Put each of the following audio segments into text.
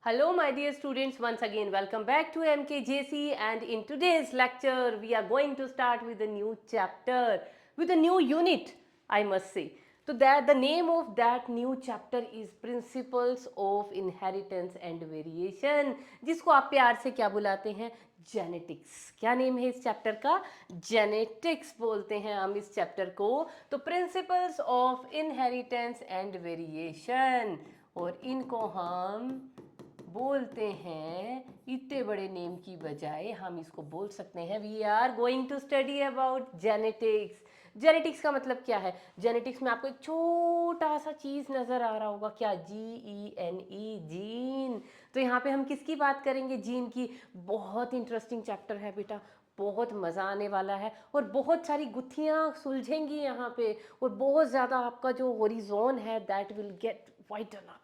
Hello, my dear students. Once again, welcome back to MKJC. And in today's lecture, we are going to start with a new chapter, with a new unit, I must say. So that the name of that new chapter is Principles of Inheritance and Variation, जिसको आप प्यार से क्या बुलाते हैं? Genetics. क्या name है इस चैप्टर का? जेनेटिक्स बोलते हैं हम इस चैप्टर को. तो principles of inheritance and variation, और इनको हम बोलते हैं, इतने बड़े नेम की बजाय हम इसको बोल सकते हैं we are going to study about genetics. Genetics का मतलब क्या है? जेनेटिक्स में आपको एक छोटा सा चीज़ नज़र आ रहा होगा, क्या? GENE, gene. तो यहाँ पे हम किसकी बात करेंगे? जीन की. बहुत इंटरेस्टिंग चैप्टर है बेटा, बहुत मज़ा आने वाला है और बहुत सारी गुत्थियाँ सुलझेंगी यहाँ पे, और बहुत ज़्यादा आपका जो होरिजोन है दैट विल गेट वाइटन अप.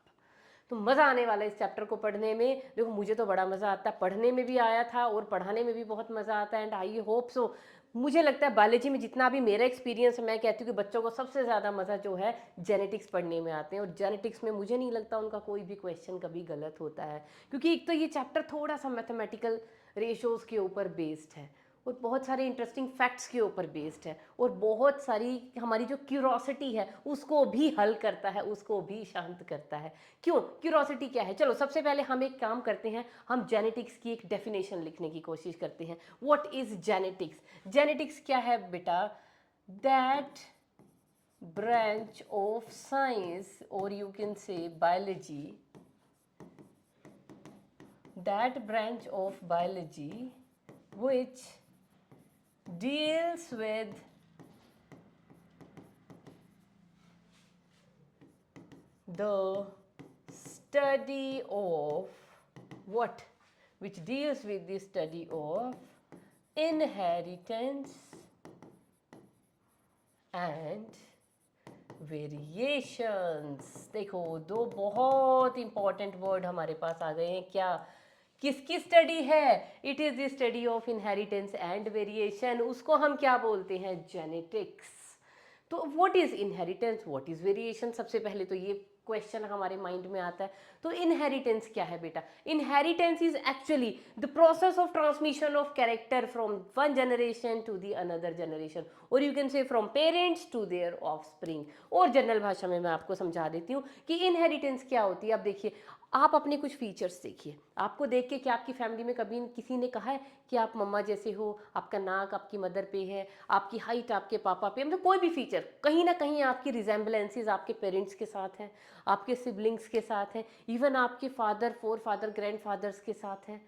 तो मज़ा आने वाला है इस चैप्टर को पढ़ने में. देखो, मुझे तो बड़ा मज़ा आता है, पढ़ने में भी आया था और पढ़ाने में भी बहुत मज़ा आता है. एंड आई होप सो, मुझे लगता है बायोलॉजी में जितना भी मेरा एक्सपीरियंस है, मैं कहती हूँ कि बच्चों को सबसे ज़्यादा मज़ा जो है जेनेटिक्स पढ़ने में आते हैं. और जेनेटिक्स में मुझे नहीं लगता उनका कोई भी क्वेश्चन कभी गलत होता है, क्योंकि एक तो ये चैप्टर थोड़ा सा मैथमेटिकल रेशोज़ के ऊपर बेस्ड है, और बहुत सारे इंटरेस्टिंग फैक्ट्स के ऊपर बेस्ड है, और बहुत सारी हमारी जो क्यूरोसिटी है उसको भी हल करता है, उसको भी शांत करता है. क्यों? क्यूरोसिटी क्या है? चलो सबसे पहले हम एक काम करते हैं, हम जेनेटिक्स की एक डेफिनेशन लिखने की कोशिश करते हैं. What is genetics? जेनेटिक्स क्या है बेटा? दैट ब्रांच ऑफ साइंस, और यू कैन से biology, that branch of biology which deals with the study of what? Which deals with the study of inheritance and variations. देखो, दो बहुत important word हमारे पास आ गए हैं. क्या? किसकी स्टडी है? It is the study of inheritance and variation. उसको हम क्या बोलते हैं? जेनेटिक्स. तो what is inheritance, what is variation? सबसे पहले तो ये क्वेश्चन हमारे माइंड में आता है. तो इनहेरिटेंस क्या है बेटा? Inheritance is actually the process of transmission of character from one generation to the another generation, और you can say from parents to their offspring. और जनरल भाषा में मैं आपको समझा देती हूँ कि इनहेरिटेंस क्या होती है. अब देखिए, आप अपने कुछ फीचर्स देखिए, आपको देख के क्या आपकी फैमिली में कभी किसी ने कहा है कि आप मम्मा जैसे हो, आपका नाक आपकी मदर पे है, आपकी हाइट आपके पापा पे, मतलब कोई भी फीचर कहीं ना कहीं आपकी रिजेंबलेंसेज आपके पेरेंट्स के साथ हैं, आपके सिबलिंग्स के साथ हैं, इवन आपके father, forefather, grandfathers के साथ हैं.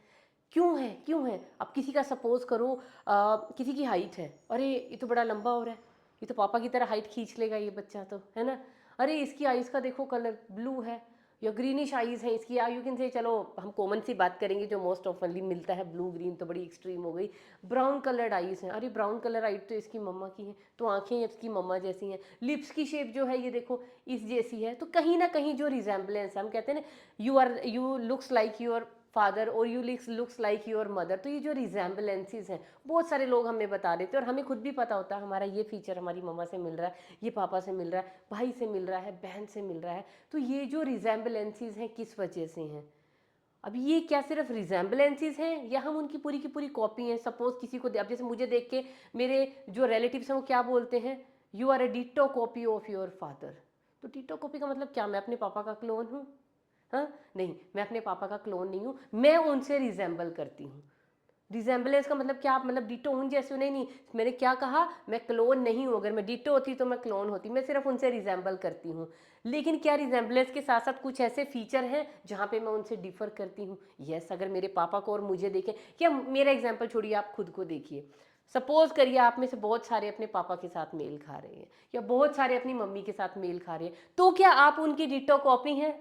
क्यों है? क्यों है? अब किसी का सपोज करो, किसी की हाइट है, अरे ये तो बड़ा लंबा हो रहा है, ये तो पापा की तरह हाइट खींच लेगा ये बच्चा, तो है ना. अरे इसकी आइज़ का देखो कलर ब्लू है या ग्रीनिश आइज़ है इसकी, या यू कैन से, चलो हम कॉमन सी बात करेंगे जो मोस्ट ऑफनली मिलता है, ब्लू ग्रीन तो बड़ी एक्सट्रीम हो गई. ब्राउन कलर्ड आइज़ हैं, अरे ब्राउन कलर आइज तो इसकी मम्मा की है, तो आंखें इसकी मम्मा जैसी हैं. लिप्स की शेप जो है ये देखो इस जैसी है. तो कहीं ना कहीं जो रिजेंबलेंस है, हम कहते हैं ना, you looks like your father और you looks like your mother. तो ये जो रिजेंबलेंसेज हैं बहुत सारे लोग हमें बता देते हैं, और हमें खुद भी पता होता है हमारा ये फीचर हमारी मम्मा से मिल रहा है, ये पापा से मिल रहा है, भाई से मिल रहा है, बहन से मिल रहा है. तो ये जो रिजेंबलेंसेज हैं किस वजह से हैं? अब ये क्या सिर्फ रिजेंबलेंसेज हैं या हम उनकी पूरी की पूरी कॉपी हैं? सपोज किसी को, अब जैसे मुझे देख के मेरे जो रिलेटिव्स हैं वो क्या बोलते हैं, you are a ditto copy of your father. तो डिटो कॉपी का मतलब क्या? मैं अपने पापा का क्लोन हूँ? हाँ, नहीं, मैं अपने पापा का क्लोन नहीं हूँ, मैं उनसे रिजेंबल करती हूँ. रिजेंबलेंस का मतलब क्या? आप मतलब डिटो उन जैसे नहीं, नहीं, मैंने क्या कहा? मैं क्लोन नहीं हूँ. अगर मैं डिटो होती तो मैं क्लोन होती, मैं सिर्फ उनसे रिजेंबल करती हूँ. लेकिन क्या रिजेंबलेंस के साथ साथ कुछ ऐसे फीचर हैं जहाँ पे मैं उनसे डिफर करती हूँ? यस. अगर मेरे पापा को और मुझे देखें, क्या मेरा एग्जाम्पल छोड़िए, आप खुद को देखिए. सपोज करिए आप में से बहुत सारे अपने पापा के साथ मेल खा रहे हैं, या बहुत सारे अपनी मम्मी के साथ मेल खा रहे हैं, तो क्या आप उनकी डिटो कॉपी हैं?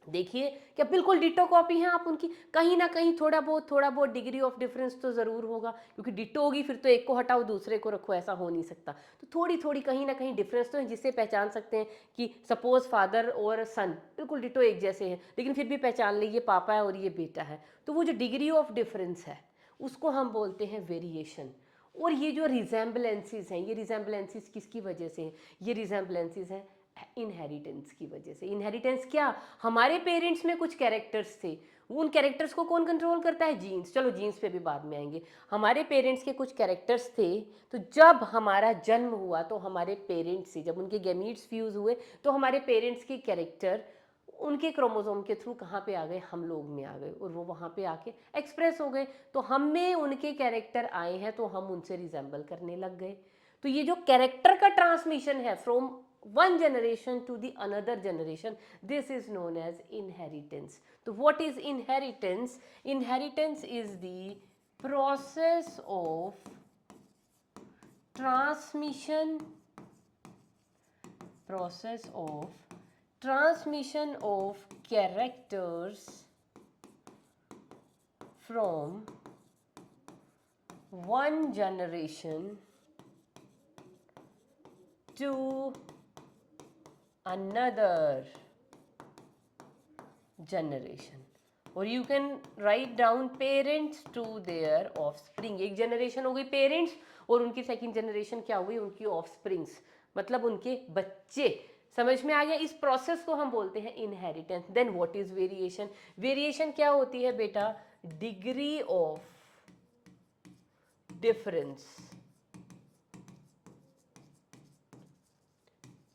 देखिए, क्या बिल्कुल डिट्टो कॉपी हैं आप उनकी? कहीं ना कहीं थोड़ा बहुत डिग्री ऑफ डिफरेंस तो ज़रूर होगा, क्योंकि डिट्टो होगी फिर तो एक को हटाओ दूसरे को रखो, ऐसा हो नहीं सकता. तो थोड़ी थोड़ी कहीं ना कहीं डिफरेंस तो है, जिससे पहचान सकते हैं कि सपोज फादर और सन बिल्कुल डिट्टो एक जैसे हैं, लेकिन फिर भी पहचान ले ये पापा है और ये बेटा है. तो वो जो डिग्री ऑफ डिफरेंस है उसको हम बोलते हैं वेरिएशन. और ये जो रिजेंबलेंसेज हैं, ये रिजेंबलेंसेज किसकी वजह से हैं? ये रिजेंबलेंसेज हैं इनहेरिटेंस की वजह से। इनहेरिटेंस क्या, हमारे पेरेंट्स में कुछ कैरेक्टर्स थे, उन कैरेक्टर्स को कौन कंट्रोल करता है, जीन्स। चलो जीन्स पे भी बाद में आएंगे। हमारे पेरेंट्स के कुछ कैरेक्टर्स थे, तो जब हमारा जन्म हुआ तो हमारे पेरेंट्स से, जब उनके गैमीट्स फ्यूज हुए तो हमारे पेरेंट्स के कैरेक्टर उनके क्रोमोसोम के थ्रू कहाँ पे आ गए, हम लोग में आ गए, और वो वहाँ पे आके एक्सप्रेस हो गए। तो हम में उनके कैरेक्टर आए हैं तो हम उनसे रिजेंबल करने लग गए। तो ये जो कैरेक्टर का ट्रांसमिशन है from one generation to the another generation, this is known as inheritance. So what is inheritance? Inheritance is the process of transmission of characters from one generation to another generation. और you can write down parents to their offspring. एक generation हो गई parents, और उनकी second generation क्या हुई, उनकी offsprings, मतलब उनके बच्चे। समझ में आ गया? इस प्रोसेस को हम बोलते हैं inheritance. Then what is variation? Variation क्या होती है बेटा? डिग्री ऑफ डिफरेंस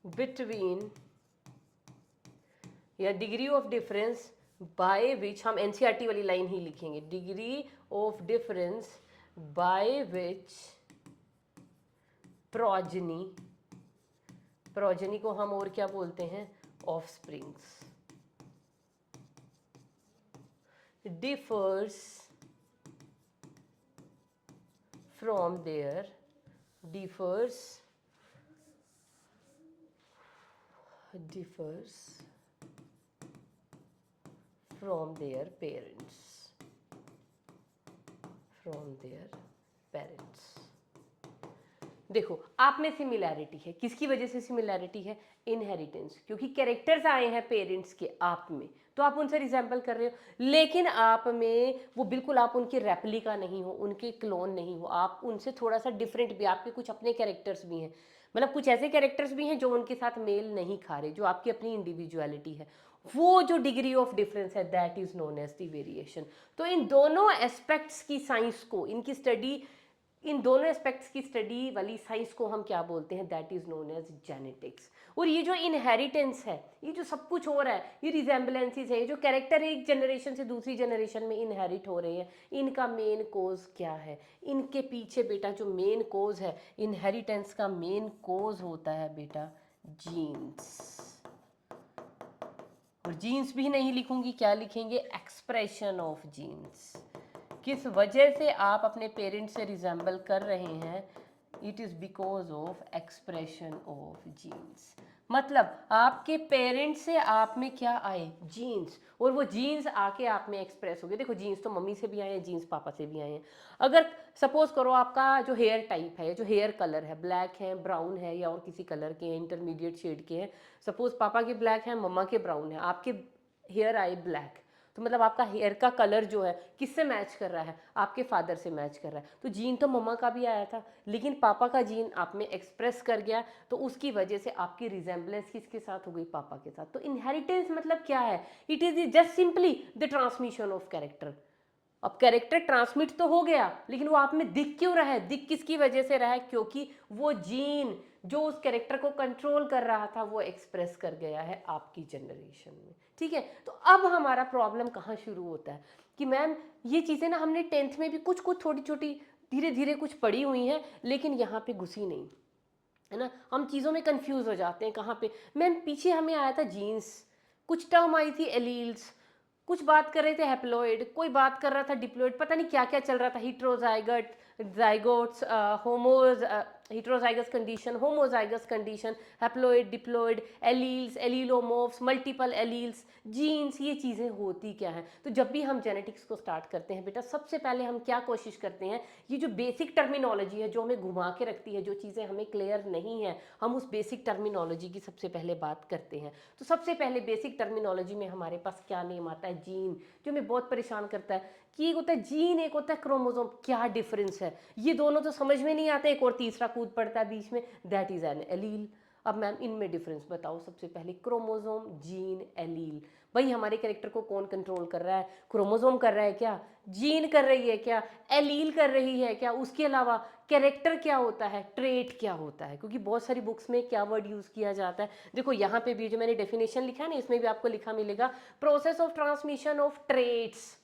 बिटवीन, या degree of difference by which, हम एनसीईआरटी वाली लाइन ही लिखेंगे, degree of difference by which progeny को हम और क्या बोलते हैं, offsprings, differs from their from their parents. देखो आप में सिमिलैरिटी है, किसकी वजह से सिमिलैरिटी है? इनहेरिटेंस, क्योंकि कैरेक्टर्स आए हैं पेरेंट्स के आप में, तो आप उनसे रिजेंबल कर रहे हो। लेकिन आप में वो बिल्कुल आप उनके रेप्लिका नहीं हो, उनके क्लोन नहीं हो, आप उनसे थोड़ा सा डिफरेंट भी, आपके कुछ अपने कैरेक्टर्स भी हैं, मतलब कुछ ऐसे कैरेक्टर्स भी हैं जो उनके साथ मेल नहीं खा रहे, जो आपकी अपनी इंडिविजुअलिटी है। वो जो डिग्री ऑफ डिफरेंस है that is known as the variation. तो इन दोनों एस्पेक्ट्स की साइंस को, इनकी स्टडी, इन दोनों एस्पेक्ट्स की स्टडी वाली साइंस को हम क्या बोलते हैं? That is known as genetics. और ये जो इनहेरिटेंस है, ये जो सब कुछ हो रहा है, ये रिजेंबलेंसेस है, ये जो कैरेक्टर एक जनरेशन से दूसरी जनरेशन में इनहेरिट हो रहे हैं, इनका मेन कोज क्या है? इनके पीछे बेटा जो मेन कोज है इनहेरिटेंस का, मेन कोज होता है बेटा जीन्स। और जीन्स भी नहीं लिखूंगी, क्या लिखेंगे? Expression of genes. किस वजह से आप अपने पेरेंट्स से रिजेंबल कर रहे हैं? It is because of expression of genes. मतलब आपके पेरेंट्स से आप में क्या आए? जीन्स, और वो जीन्स आके आप में एक्सप्रेस हो गए। देखो जीन्स तो मम्मी से भी आए हैं, जीन्स पापा से भी आए हैं। अगर सपोज करो आपका जो हेयर टाइप है, जो हेयर कलर है, ब्लैक है, ब्राउन है, या और किसी कलर के हैं, इंटरमीडिएट शेड के हैं, सपोज पापा के ब्लैक है, मम्मा के ब्राउन है, आपके हेयर आए ब्लैक, तो मतलब आपका हेयर का कलर जो है किससे मैच कर रहा है? आपके फादर से मैच कर रहा है। तो जीन तो मम्मा का भी आया था, लेकिन पापा का जीन आप में एक्सप्रेस कर गया, तो उसकी वजह से आपकी रिजेंबलेंस किसके साथ हो गई? पापा के साथ। तो इनहेरिटेंस मतलब क्या है? It is just simply the transmission of character. अब कैरेक्टर ट्रांसमिट तो हो गया, लेकिन वो आप में दिख क्यों रहा है? दिख किसकी वजह से रहा है? क्योंकि वो जीन जो उस कैरेक्टर को कंट्रोल कर रहा था वो एक्सप्रेस कर गया है आपकी जनरेशन में। ठीक है, तो अब हमारा प्रॉब्लम कहाँ शुरू होता है कि मैम ये चीज़ें ना हमने 10th में भी कुछ कुछ छोटी छोटी धीरे धीरे कुछ पढ़ी हुई हैं, लेकिन यहाँ पे घुसी नहीं है ना, हम चीज़ों में कंफ्यूज हो जाते हैं। कहाँ पे मैम? पीछे हमें आया था जीन्स, कुछ टर्म आई थी एलील्स, कुछ बात कर रहे थे हैप्लॉइड, कोई बात कर रहा था डिप्लॉइड, पता नहीं क्या क्या चल रहा था, हीट्रोजाइगट, जाइगोट्स, होमोज, heterozygous condition, homozygous condition, haploid, diploid, alleles, allelomorphs, multiple alleles, genes, ये चीज़ें होती क्या हैं? तो जब भी हम जेनेटिक्स को स्टार्ट करते हैं बेटा, सबसे पहले हम क्या कोशिश करते हैं? ये जो बेसिक टर्मिनोलॉजी है जो हमें घुमा के रखती है, जो चीज़ें हमें क्लियर नहीं है, हम उस बेसिक टर्मिनोलॉजी की सबसे पहले बात करते हैं। तो सबसे पहले बेसिक टर्मिनोलॉजी में हमारे पास क्या नेम आता है? जीन, जो हमें बहुत परेशान करता है कि एक होता है जीन, एक होता है क्रोमोसोम, क्या डिफरेंस है? ये दोनों तो समझ में नहीं आते, एक और तीसरा कूद पड़ता है बीच में, दैट इज एन एलील। अब मैम इनमें डिफरेंस बताओ। सबसे पहले क्रोमोसोम, जीन, एलील। भाई हमारे कैरेक्टर को कौन कंट्रोल कर रहा है? क्रोमोसोम कर रहा है क्या? जीन कर रही है क्या? एलील कर रही है क्या? उसके अलावा कैरेक्टर क्या होता है, ट्रेट क्या होता है? क्योंकि बहुत सारी बुक्स में क्या वर्ड यूज़ किया जाता है, देखो यहाँ पे भी जो मैंने डेफिनेशन लिखा है ना, इसमें भी आपको लिखा मिलेगा process of transmission of traits.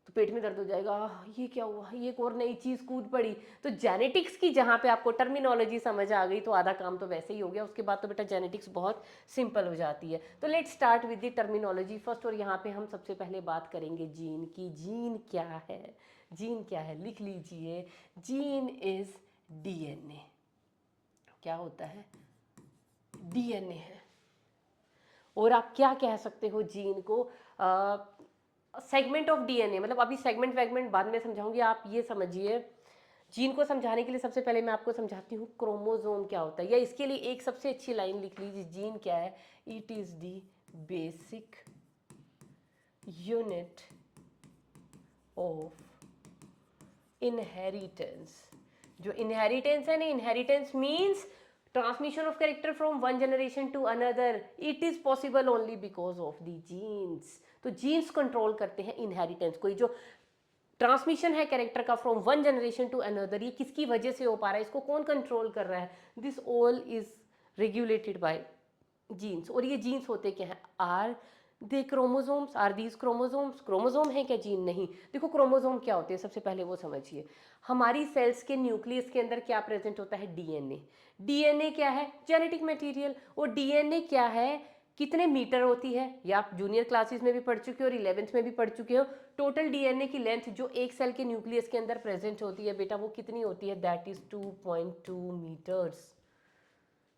तो पेट में दर्द हो जाएगा, ये क्या हुआ, ये एक और नई चीज़ कूद पड़ी। तो जेनेटिक्स की जहाँ पे आपको टर्मिनोलॉजी समझ आ गई तो आधा काम तो वैसे ही हो गया। उसके बाद तो बेटा जेनेटिक्स बहुत सिंपल हो जाती है। तो let's start with the terminology first. और यहाँ पे हम सबसे पहले बात करेंगे जीन की। जीन क्या है? जीन क्या है लिख लीजिए। Gene is DNA. क्या होता है? डीएनए है। और आप क्या कह सकते हो जीन को? सेगमेंट ऑफ डीएनए, मतलब अभी सेगमेंट वैगमेंट बाद में समझाऊंगी, आप ये समझिए। जीन को समझाने के लिए सबसे पहले मैं आपको समझाती हूँ क्रोमोसोम क्या होता है, या इसके लिए एक सबसे अच्छी लाइन लिख लीजिए। जीन क्या है? It is the basic unit of inheritance. जो इनहेरिटेंस है ना, inheritance means transmission of character from one generation to another. It is possible only because of the genes. तो जीन्स कंट्रोल करते हैं इनहेरिटेंस को। जो ट्रांसमिशन है कैरेक्टर का from one generation to another, ये किसकी वजह से हो पा रहा है, इसको कौन कंट्रोल कर रहा है? This all is regulated by genes. और ये जीन्स होते क्या हैं? Are they chromosomes? Are these chromosomes? Chromosome है क्या जीन? नहीं। देखो क्रोमोसोम क्या होते हैं, सबसे पहले वो समझिए। हमारी सेल्स के न्यूक्लियस के अंदर क्या प्रेजेंट होता है? डीएनए। डीएनए क्या है? Genetic material. और डीएनए क्या है? कितने मीटर होती है? या आप जूनियर क्लासेस में भी पढ़ चुके हो और 11th में भी पढ़ चुके हो। टोटल डीएनए की लेंथ जो एक सेल के न्यूक्लियस के अंदर प्रेजेंट होती है बेटा, वो कितनी होती है? That is 2.2 metres.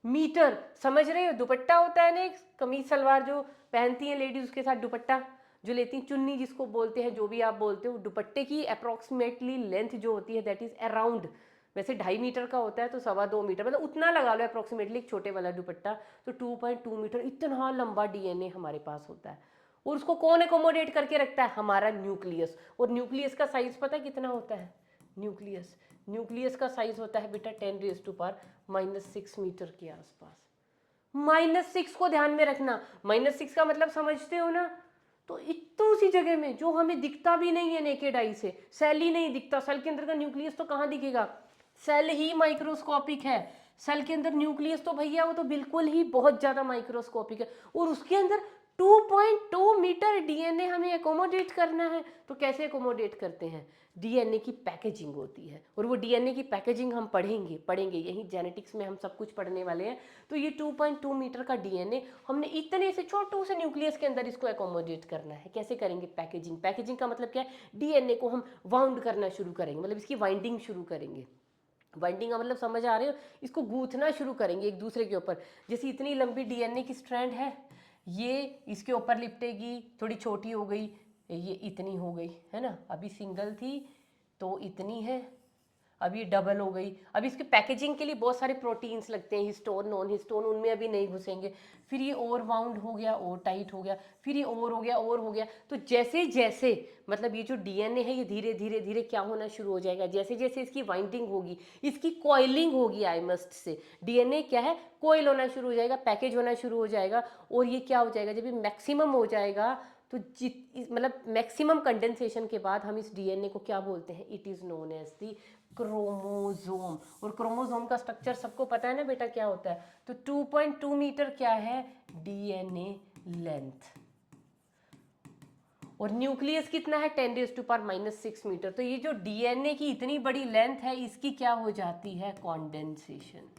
मीटर, समझ रहे हो? दुपट्टा होता है ना, एक कमीज सलवार जो पहनती हैं लेडीज, उसके साथ दुपट्टा जो लेती हैं, चुन्नी जिसको बोलते हैं, जो भी आप बोलते हो, दुपट्टे की अप्रोक्सीमेटली लेंथ जो होती है दैट इज अराउंड, वैसे 2.5 मीटर का होता है तो 2.25 मीटर, मतलब उतना लगा लो अप्रोक्सीमेटली, एक छोटे वाला दुपट्टा। तो 2.2 मीटर इतना लंबा डीएनए हमारे पास होता है। और उसको कौन एकोमोडेट करके रखता है? हमारा न्यूक्लियस। और न्यूक्लियस का साइज पता है कितना होता है? न्यूक्लियस का साइज होता है बेटा 10⁻⁻⁶ मीटर के आसपास। -6 को ध्यान में रखना। -6 का मतलब समझते हो ना? तो इतनी सी जगह में जो हमें दिखता भी नहीं है नेकेड आई से, सेल ही नहीं दिखता, सेल के अंदर का न्यूक्लियस तो कहाँ दिखेगा? सेल ही माइक्रोस्कोपिक है। सेल के अंदर न्यूक्लियस तो भैया वो तो बिल्कुल ही बहुत ज्यादा माइक्रोस्कोपिक है, और उसके अंदर 2.2 मीटर डीएनए हमें एकोमोडेट करना है। तो कैसे एकोमोडेट करते हैं? डीएनए की पैकेजिंग होती है, और वो डीएनए की पैकेजिंग हम पढ़ेंगे यही जेनेटिक्स में हम सब कुछ पढ़ने वाले हैं। तो ये 2.2 मीटर का डीएनए हमने इतने से छोटू से न्यूक्लियस के अंदर इसको एकोमोडेट करना है। कैसे करेंगे? पैकेजिंग। पैकेजिंग का मतलब क्या है? डीएनए को हम वाउंड करना शुरू करेंगे, मतलब इसकी वाइंडिंग शुरू करेंगे। वाइंडिंग का मतलब समझ आ रहे हो? इसको गूंथना शुरू करेंगे एक दूसरे के ऊपर। जैसे इतनी लंबी डीएनए की स्ट्रैंड है, ये इसके ऊपर लिपटेगी, थोड़ी छोटी हो गई, ये इतनी हो गई, है ना? अभी सिंगल थी तो इतनी है, अब ये डबल हो गई। अब इसके पैकेजिंग के लिए बहुत सारे प्रोटीन्स लगते हैं, हिस्टोन, नॉन हिस्टोन, उनमें अभी नहीं घुसेंगे। फिर ये और वाउंड हो गया, और टाइट हो गया, फिर ये और हो गया, और हो गया। तो जैसे जैसे मतलब ये जो डीएनए है ये धीरे धीरे धीरे क्या होना शुरू हो जाएगा? जैसे जैसे इसकी वाइंडिंग होगी, इसकी कॉइलिंग होगी, आई मस्ट से, डीएनए क्या है? कॉइल होना शुरू हो जाएगा, पैकेज होना शुरू हो जाएगा। और ये क्या हो जाएगा? जब ये मैक्सिमम हो जाएगा तो मतलब मैक्सिमम कंडेंसेशन के बाद हम इस डीएनए को क्या बोलते हैं? It is known as the chromosome. और क्रोमोसोम का स्ट्रक्चर सबको पता है ना बेटा क्या होता है? तो 2.2 मीटर क्या है? DNA length. और न्यूक्लियस कितना है? 10⁻⁻⁶ मीटर। तो ये जो डीएनए की इतनी बड़ी लेंथ है, इसकी क्या हो जाती है? कॉन्डेंसेशन।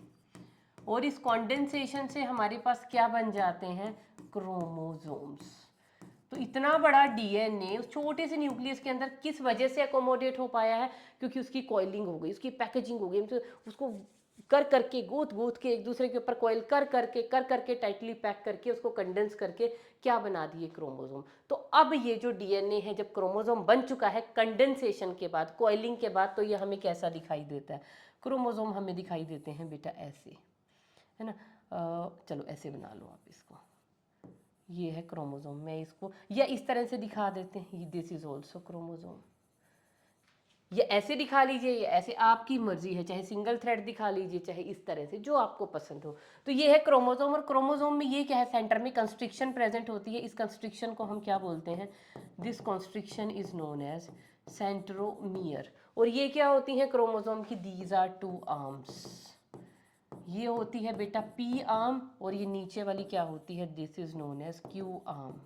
और इस कॉन्डेंसेशन से हमारे पास क्या बन जाते हैं? क्रोमोसोम्स। तो इतना बड़ा डीएनए उस छोटे से न्यूक्लियस के अंदर किस वजह से अकोमोडेट हो पाया है? क्योंकि उसकी कॉइलिंग हो गई, उसकी पैकेजिंग हो गई, उसको कर करके गूथ के एक दूसरे के ऊपर कॉइल कर करके टाइटली पैक करके उसको कंडेंस करके क्या बना दिए? क्रोमोसोम। तो अब ये जो डीएनए है जब क्रोमोसोम बन चुका है कंडेंसेशन के बाद, कॉइलिंग के बाद, तो ये हमें कैसा दिखाई देता है? क्रोमोसोम हमें दिखाई देते हैं बेटा ऐसे, है ना? चलो ऐसे बना लो आप इसको, ये है क्रोमोसोम। मैं इसको या इस तरह से दिखा देते हैं, दिस इज ऑल्सो क्रोमोसोम। ये ऐसे दिखा लीजिए, ये ऐसे, आपकी मर्जी है, चाहे सिंगल थ्रेड दिखा लीजिए, चाहे इस तरह से, जो आपको पसंद हो। तो ये है क्रोमोसोम, और क्रोमोसोम में ये क्या है, सेंटर में कंस्ट्रिक्शन प्रेजेंट होती है। इस कंस्ट्रिक्शन को हम क्या बोलते हैं, this constriction is known as centromere. और ये क्या होती है क्रोमोसोम की, दीज आर 2 आर्म्स। ये होती है बेटा पी आर्म, और ये नीचे वाली क्या होती है, this is known as Q arm.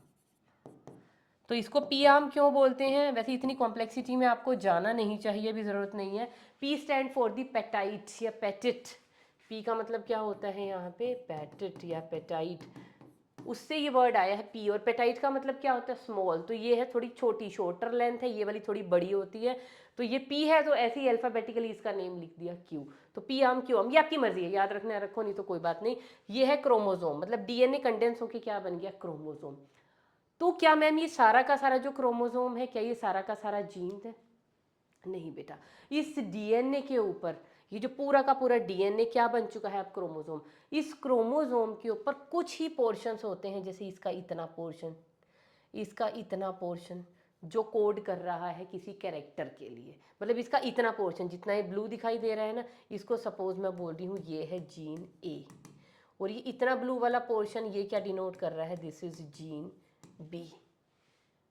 तो इसको पी आर्म क्यों बोलते हैं, वैसे इतनी कॉम्प्लेक्सिटी में आपको जाना नहीं चाहिए, भी ज़रूरत नहीं है। P stand for the petite या पेटिट। पी का मतलब क्या होता है यहाँ पे, पेटिट या पेटाइट, उससे ये वर्ड आया है पी। और पेटाइट का मतलब क्या होता है, स्मॉल। तो ये है थोड़ी छोटी, शॉर्टर लेंथ है, ये वाली थोड़ी बड़ी होती है। तो ये पी है, तो ऐसे ही अल्फाबेटिकली इसका नेम लिख दिया क्यू। तो पी आर्म क्यू आर्म, ये आपकी मर्जी है, याद रखना है रखो, नहीं तो कोई बात नहीं। ये है क्रोमोसोम, मतलब डीएनए कंडेंस होके क्या बन गया, क्रोमोसोम। तो क्या मैम ये सारा का सारा जो क्रोमोसोम है, क्या ये सारा का सारा जीन है, नहीं बेटा। इस डीएनए के ऊपर, ये जो पूरा का पूरा डीएनए क्या बन चुका है अब, क्रोमोसोम। इस क्रोमोसोम के ऊपर कुछ ही पोर्शंस होते हैं, जैसे इसका इतना पोर्शन, इसका इतना पोर्शन, जो कोड कर रहा है किसी कैरेक्टर के लिए। मतलब इसका इतना पोर्शन, जितना ये ब्लू दिखाई दे रहा है ना, इसको सपोज मैं बोल रही हूँ ये है जीन ए, और ये इतना ब्लू वाला पोर्शन ये क्या डिनोट कर रहा है, दिस इज जीन बी।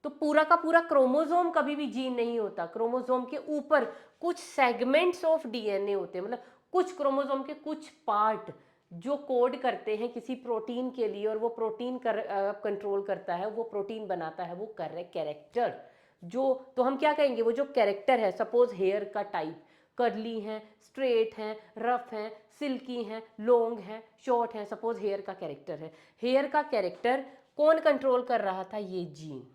तो पूरा का पूरा क्रोमोसोम कभी भी जीन नहीं होता। क्रोमोसोम के ऊपर कुछ सेगमेंट्स ऑफ डीएनए होते हैं, मतलब कुछ क्रोमोसोम के कुछ पार्ट जो कोड करते हैं किसी प्रोटीन के लिए, और वो प्रोटीन कंट्रोल करता है, वो प्रोटीन बनाता है, वो कैरेक्टर। जो तो हम क्या कहेंगे, वो जो कैरेक्टर है, सपोज हेयर का टाइप, कर्ली है, स्ट्रेट है, रफ है, सिल्की है, लॉन्ग है, शॉर्ट है, सपोज हेयर का कैरेक्टर है। हेयर का कैरेक्टर कौन कंट्रोल कर रहा था, ये जीन।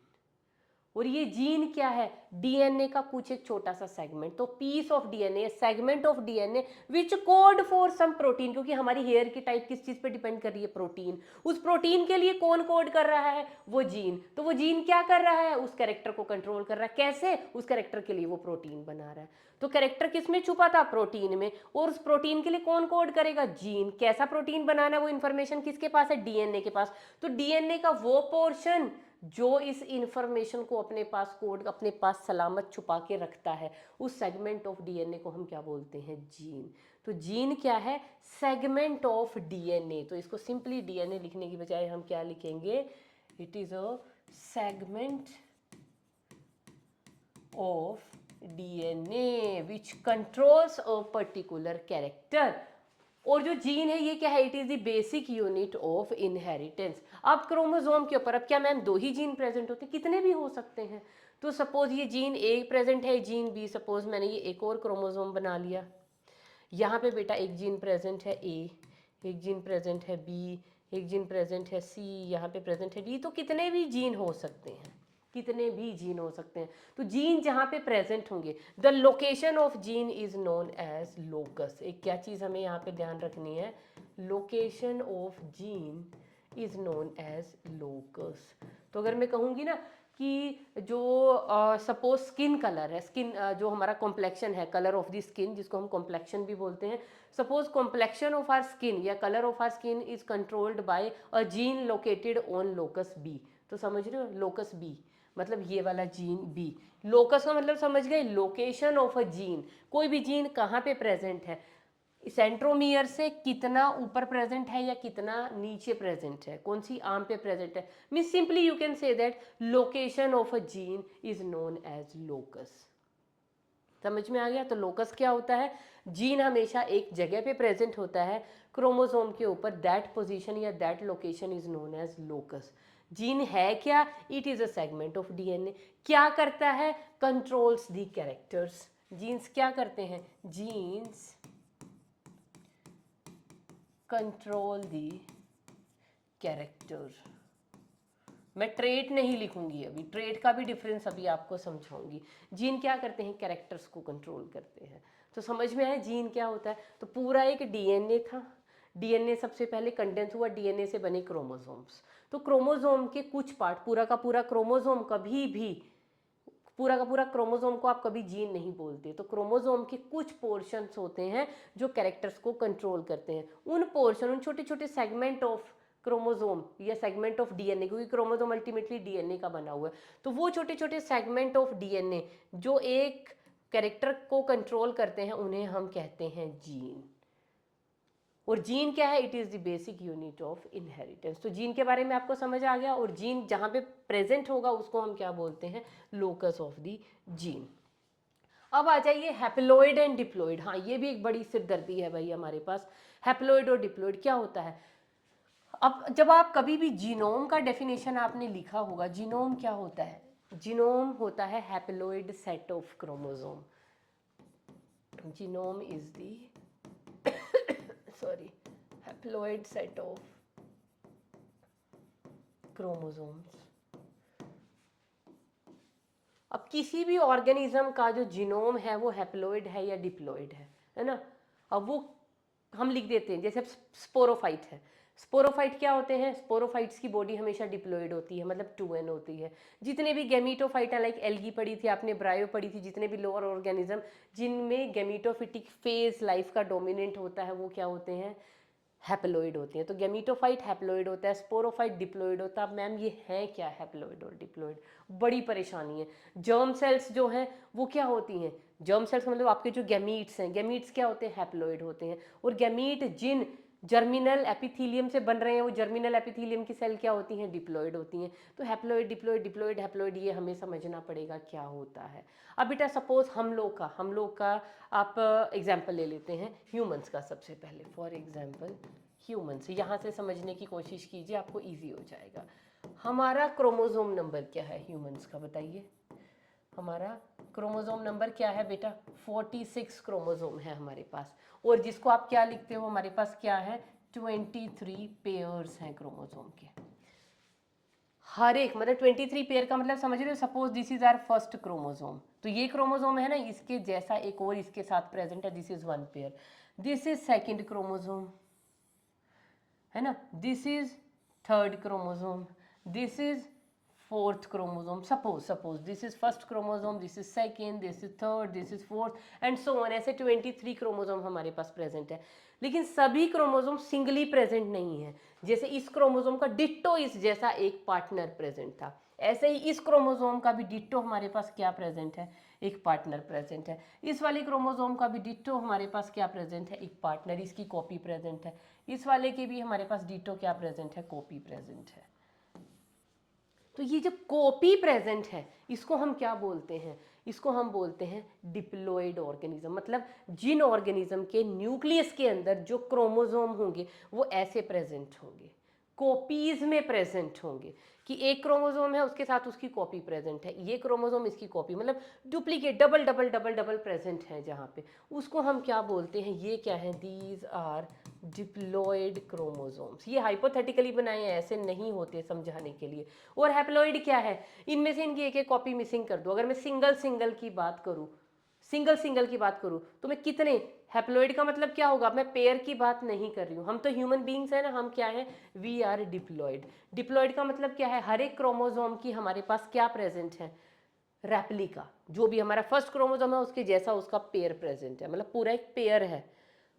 और ये जीन क्या है, डीएनए का कुछ एक छोटा सा सेगमेंट। तो piece of DNA, segment of DNA which code for some protein, क्योंकि हमारी हेयर की टाइप किस चीज पे डिपेंड कर रही है, प्रोटीन। उस प्रोटीन के लिए कौन कोड कर रहा है, वो जीन। तो वो जीन क्या कर रहा है, उस कैरेक्टर को कंट्रोल कर रहा है। कैसे, उस कैरेक्टर के लिए वो प्रोटीन बना रहा है। तो कैरेक्टर किस में छुपा था, प्रोटीन में। और उस प्रोटीन के लिए कौन कोड करेगा, जीन। कैसा प्रोटीन बनाना है, वो इंफॉर्मेशन किसके पास है, डीएनए के पास। तो डीएनए का वो पोर्शन जो इस इंफॉर्मेशन को अपने पास कोड, अपने पास सलामत छुपा के रखता है, उस सेगमेंट ऑफ डीएनए को हम क्या बोलते हैं, जीन। तो जीन क्या है, सेगमेंट ऑफ डीएनए। तो इसको सिंपली डीएनए लिखने की बजाय हम क्या लिखेंगे, it is a segment of DNA which controls a particular character. और जो जीन है ये क्या है, it is the basic unit of inheritance. अब क्रोमोसोम के ऊपर, अब क्या मैम दो ही जीन प्रेजेंट होते हैं, कितने भी हो सकते हैं। तो सपोज ये जीन ए प्रेजेंट है, जीन बी, सपोज मैंने ये एक और क्रोमोसोम बना लिया, यहाँ पे बेटा एक जीन प्रेजेंट है ए, एक जीन प्रेजेंट है बी, एक जीन प्रेजेंट है सी, यहाँ पे प्रेजेंट है डी। तो कितने भी जीन हो सकते हैं, कितने भी जीन हो सकते हैं। तो जीन जहाँ पे प्रेजेंट होंगे, the location of gene is known as locus. एक क्या चीज़ हमें यहाँ पे ध्यान रखनी है, location of gene is known as locus. तो अगर मैं कहूँगी ना कि जो सपोज स्किन कलर है, स्किन जो हमारा कॉम्प्लेक्शन है, कलर ऑफ द स्किन, जिसको हम कॉम्प्लेक्शन भी बोलते हैं। Suppose complexion of our skin या colour of our skin is controlled by a gene located on locus B. तो समझ रहे हो, लोकस बी मतलब ये वाला जीन बी। लोकस का मतलब समझ गए, लोकेशन ऑफ अ जीन, कोई भी जीन कहाँ पे प्रेजेंट है, सेंट्रोमियर से कितना ऊपर प्रेजेंट है या कितना नीचे प्रेजेंट है, कौन सी आर्म पे प्रेजेंट है। Mean simply you can say that location of a gene is known as locus. समझ में आ गया। तो लोकस क्या होता है, जीन हमेशा एक जगह पे प्रेजेंट होता है क्रोमोसोम के ऊपर, दैट पोजीशन या that location is known as locus. Gene है क्या, it is a segment of DNA. क्या करता है, कंट्रोल्स दी कैरेक्टर्स। जीन्स क्या करते हैं, जीन्स कंट्रोल दी कैरेक्टर। मैं ट्रेट नहीं लिखूंगी अभी, ट्रेट का भी डिफरेंस अभी आपको समझाऊंगी। जीन क्या करते हैं, कैरेक्टर्स को कंट्रोल करते हैं। तो समझ में आया जीन क्या होता है। तो पूरा एक डीएनए था, डीएनए सबसे पहले कंडेंस हुआ, डीएनए से बने क्रोमोसोम्स। तो क्रोमोसोम के कुछ पार्ट, पूरा का पूरा क्रोमोसोम कभी भी, पूरा का पूरा क्रोमोसोम को आप कभी जीन नहीं बोलते। तो क्रोमोसोम के कुछ पोर्शंस होते हैं जो कैरेक्टर्स को कंट्रोल करते हैं। उन पोर्शन, उन छोटे छोटे सेगमेंट ऑफ क्रोमोसोम या सेगमेंट ऑफ डीएनए, क्योंकि क्रोमोसोम अल्टीमेटली डीएनए का बना हुआ है, तो वो छोटे छोटे सेगमेंट ऑफ डीएनए जो एक कैरेक्टर को कंट्रोल करते हैं उन्हें हम कहते हैं जीन। और जीन क्या है? It is the basic unit of inheritance. तो जीन के बारे में आपको समझ आ गया। और जीन जहाँ पे प्रेजेंट होगा उसको हम क्या बोलते हैं? Locus of the gene. अब आ जाइए हैप्लॉइड एंड डिप्लॉइड। हाँ, ये भी एक बड़ी सिरदर्दी है भाई हमारे पास। हैप्लॉइड और डिप्लॉइड क्या होता है? अब जब आप कभी भी जीनोम का डेफिनेशन आपने लिखा होगा, जीनोम क्या होता है? जीनोम होता है haploid set of chromosome. Genome is the haploid set of chromosomes. अब किसी भी ऑर्गेनिज्म का जो जीनोम है वो हैप्लॉइड है या डिप्लॉइड है ना? अब वो हम लिख देते हैं, जैसे स्पोरोफाइट है। स्पोरोफाइट क्या होते हैं? स्पोरोफाइट्स की बॉडी हमेशा डिप्लॉइड होती है, मतलब 2n होती है। जितने भी गैमीटोफाइट है, लाइक एल्गी पढ़ी थी आपने, ब्रायो पढ़ी थी, जितने भी लोअर ऑर्गेनिज्म जिनमें गैमीटोफिटिक फेज लाइफ का डोमिनेंट होता है वो क्या होते हैं? हैप्लॉइड होती हैं। तो गैमीटोफाइट हैप्लॉइड होता है, स्पोरोफाइट डिप्लॉइड होता है। अब मैम ये है क्या हैप्लॉइड और डिप्लॉइड? बड़ी परेशानी है। जर्म सेल्स जो हैं वो क्या होती हैं? जर्म सेल्स मतलब आपके जो गैमीट्स हैं, गैमीट्स क्या होते हैं? हैप्लॉइड होते हैं। और गैमीट जिन जर्मिनल एपिथीलियम से बन रहे हैं वो जर्मिनल एपिथीलियम की सेल क्या होती हैं? डिप्लॉइड होती हैं। तो हैप्लॉइड डिप्लॉइड डिप्लॉइड हैप्लॉइड ये हमें समझना पड़ेगा क्या होता है। अब बेटा सपोज हम लोग का आप एग्जाम्पल ले लेते हैं ह्यूमंस का। सबसे पहले फॉर एग्जाम्पल ह्यूमंस, यहाँ से समझने की कोशिश कीजिए, आपको इजी हो जाएगा। हमारा क्रोमोसोम नंबर क्या है ह्यूमंस का? बताइए हमारा क्रोमोसोम नंबर क्या है बेटा? 46 क्रोमोसोम है हमारे पास। और जिसको आप क्या लिखते हो? हमारे पास क्या है? 23 पेयर्स हैं क्रोमोसोम के। हर एक मतलब 23 पेयर का मतलब समझ रहे हो? Suppose this is our first chromosome, तो ये क्रोमोसोम है ना, इसके जैसा एक और इसके साथ प्रेजेंट है, this is 1 pair. This is second chromosome, है ना? This is third chromosome, this is fourth chromosome. Suppose this is first chromosome, this is second, this is third, this is fourth and so on. ऐसे 23 chromosome हमारे पास present है। लेकिन सभी chromosome singly present नहीं है। जैसे इस क्रोमोसोम का डिट्टो इस जैसा एक पार्टनर प्रेजेंट था, ऐसे ही इस क्रोमोसोम का भी डिट्टो हमारे पास क्या प्रेजेंट है? एक पार्टनर प्रेजेंट है। इस वाले क्रोमोसोम का भी डिट्टो हमारे पास क्या प्रेजेंट है? एक पार्टनर, इसकी कॉपी प्रेजेंट है। इस वाले के भी हमारे पास डिट्टो क्या प्रेजेंट है? कॉपी प्रेजेंट है। तो ये जो कॉपी प्रेजेंट है इसको हम क्या बोलते हैं? इसको हम बोलते हैं डिप्लॉइड ऑर्गेनिज्म। मतलब जिन ऑर्गेनिज्म के न्यूक्लियस के अंदर जो क्रोमोसोम होंगे वो ऐसे प्रेजेंट होंगे, कॉपीज में प्रेजेंट होंगे, कि एक क्रोमोसोम है उसके साथ उसकी कॉपी प्रेजेंट है, ये क्रोमोसोम इसकी कॉपी, मतलब duplicate, double double double double present है जहाँ पे, उसको हम क्या बोलते हैं? ये क्या है? These are diploid chromosomes. ये हाइपोथेटिकली बनाए हैं, ऐसे नहीं होते, समझाने के लिए। और हैप्लॉइड क्या है? इनमें से इनकी एक एक कॉपी मिसिंग कर दो। अगर मैं सिंगल सिंगल की बात करूँ, तो मैं कितने हैप्लॉइड का मतलब क्या होगा? मैं पेयर की बात नहीं कर रही हूँ, हम तो ह्यूमन बींग्स है ना, हम क्या है? We are diploid. डिप्लॉइड का मतलब क्या है? हर एक क्रोमोसोम की हमारे पास क्या प्रेजेंट है? रेप्लिका। जो भी हमारा फर्स्ट क्रोमोसोम है उसके जैसा उसका पेयर प्रेजेंट है, मतलब पूरा एक पेयर है,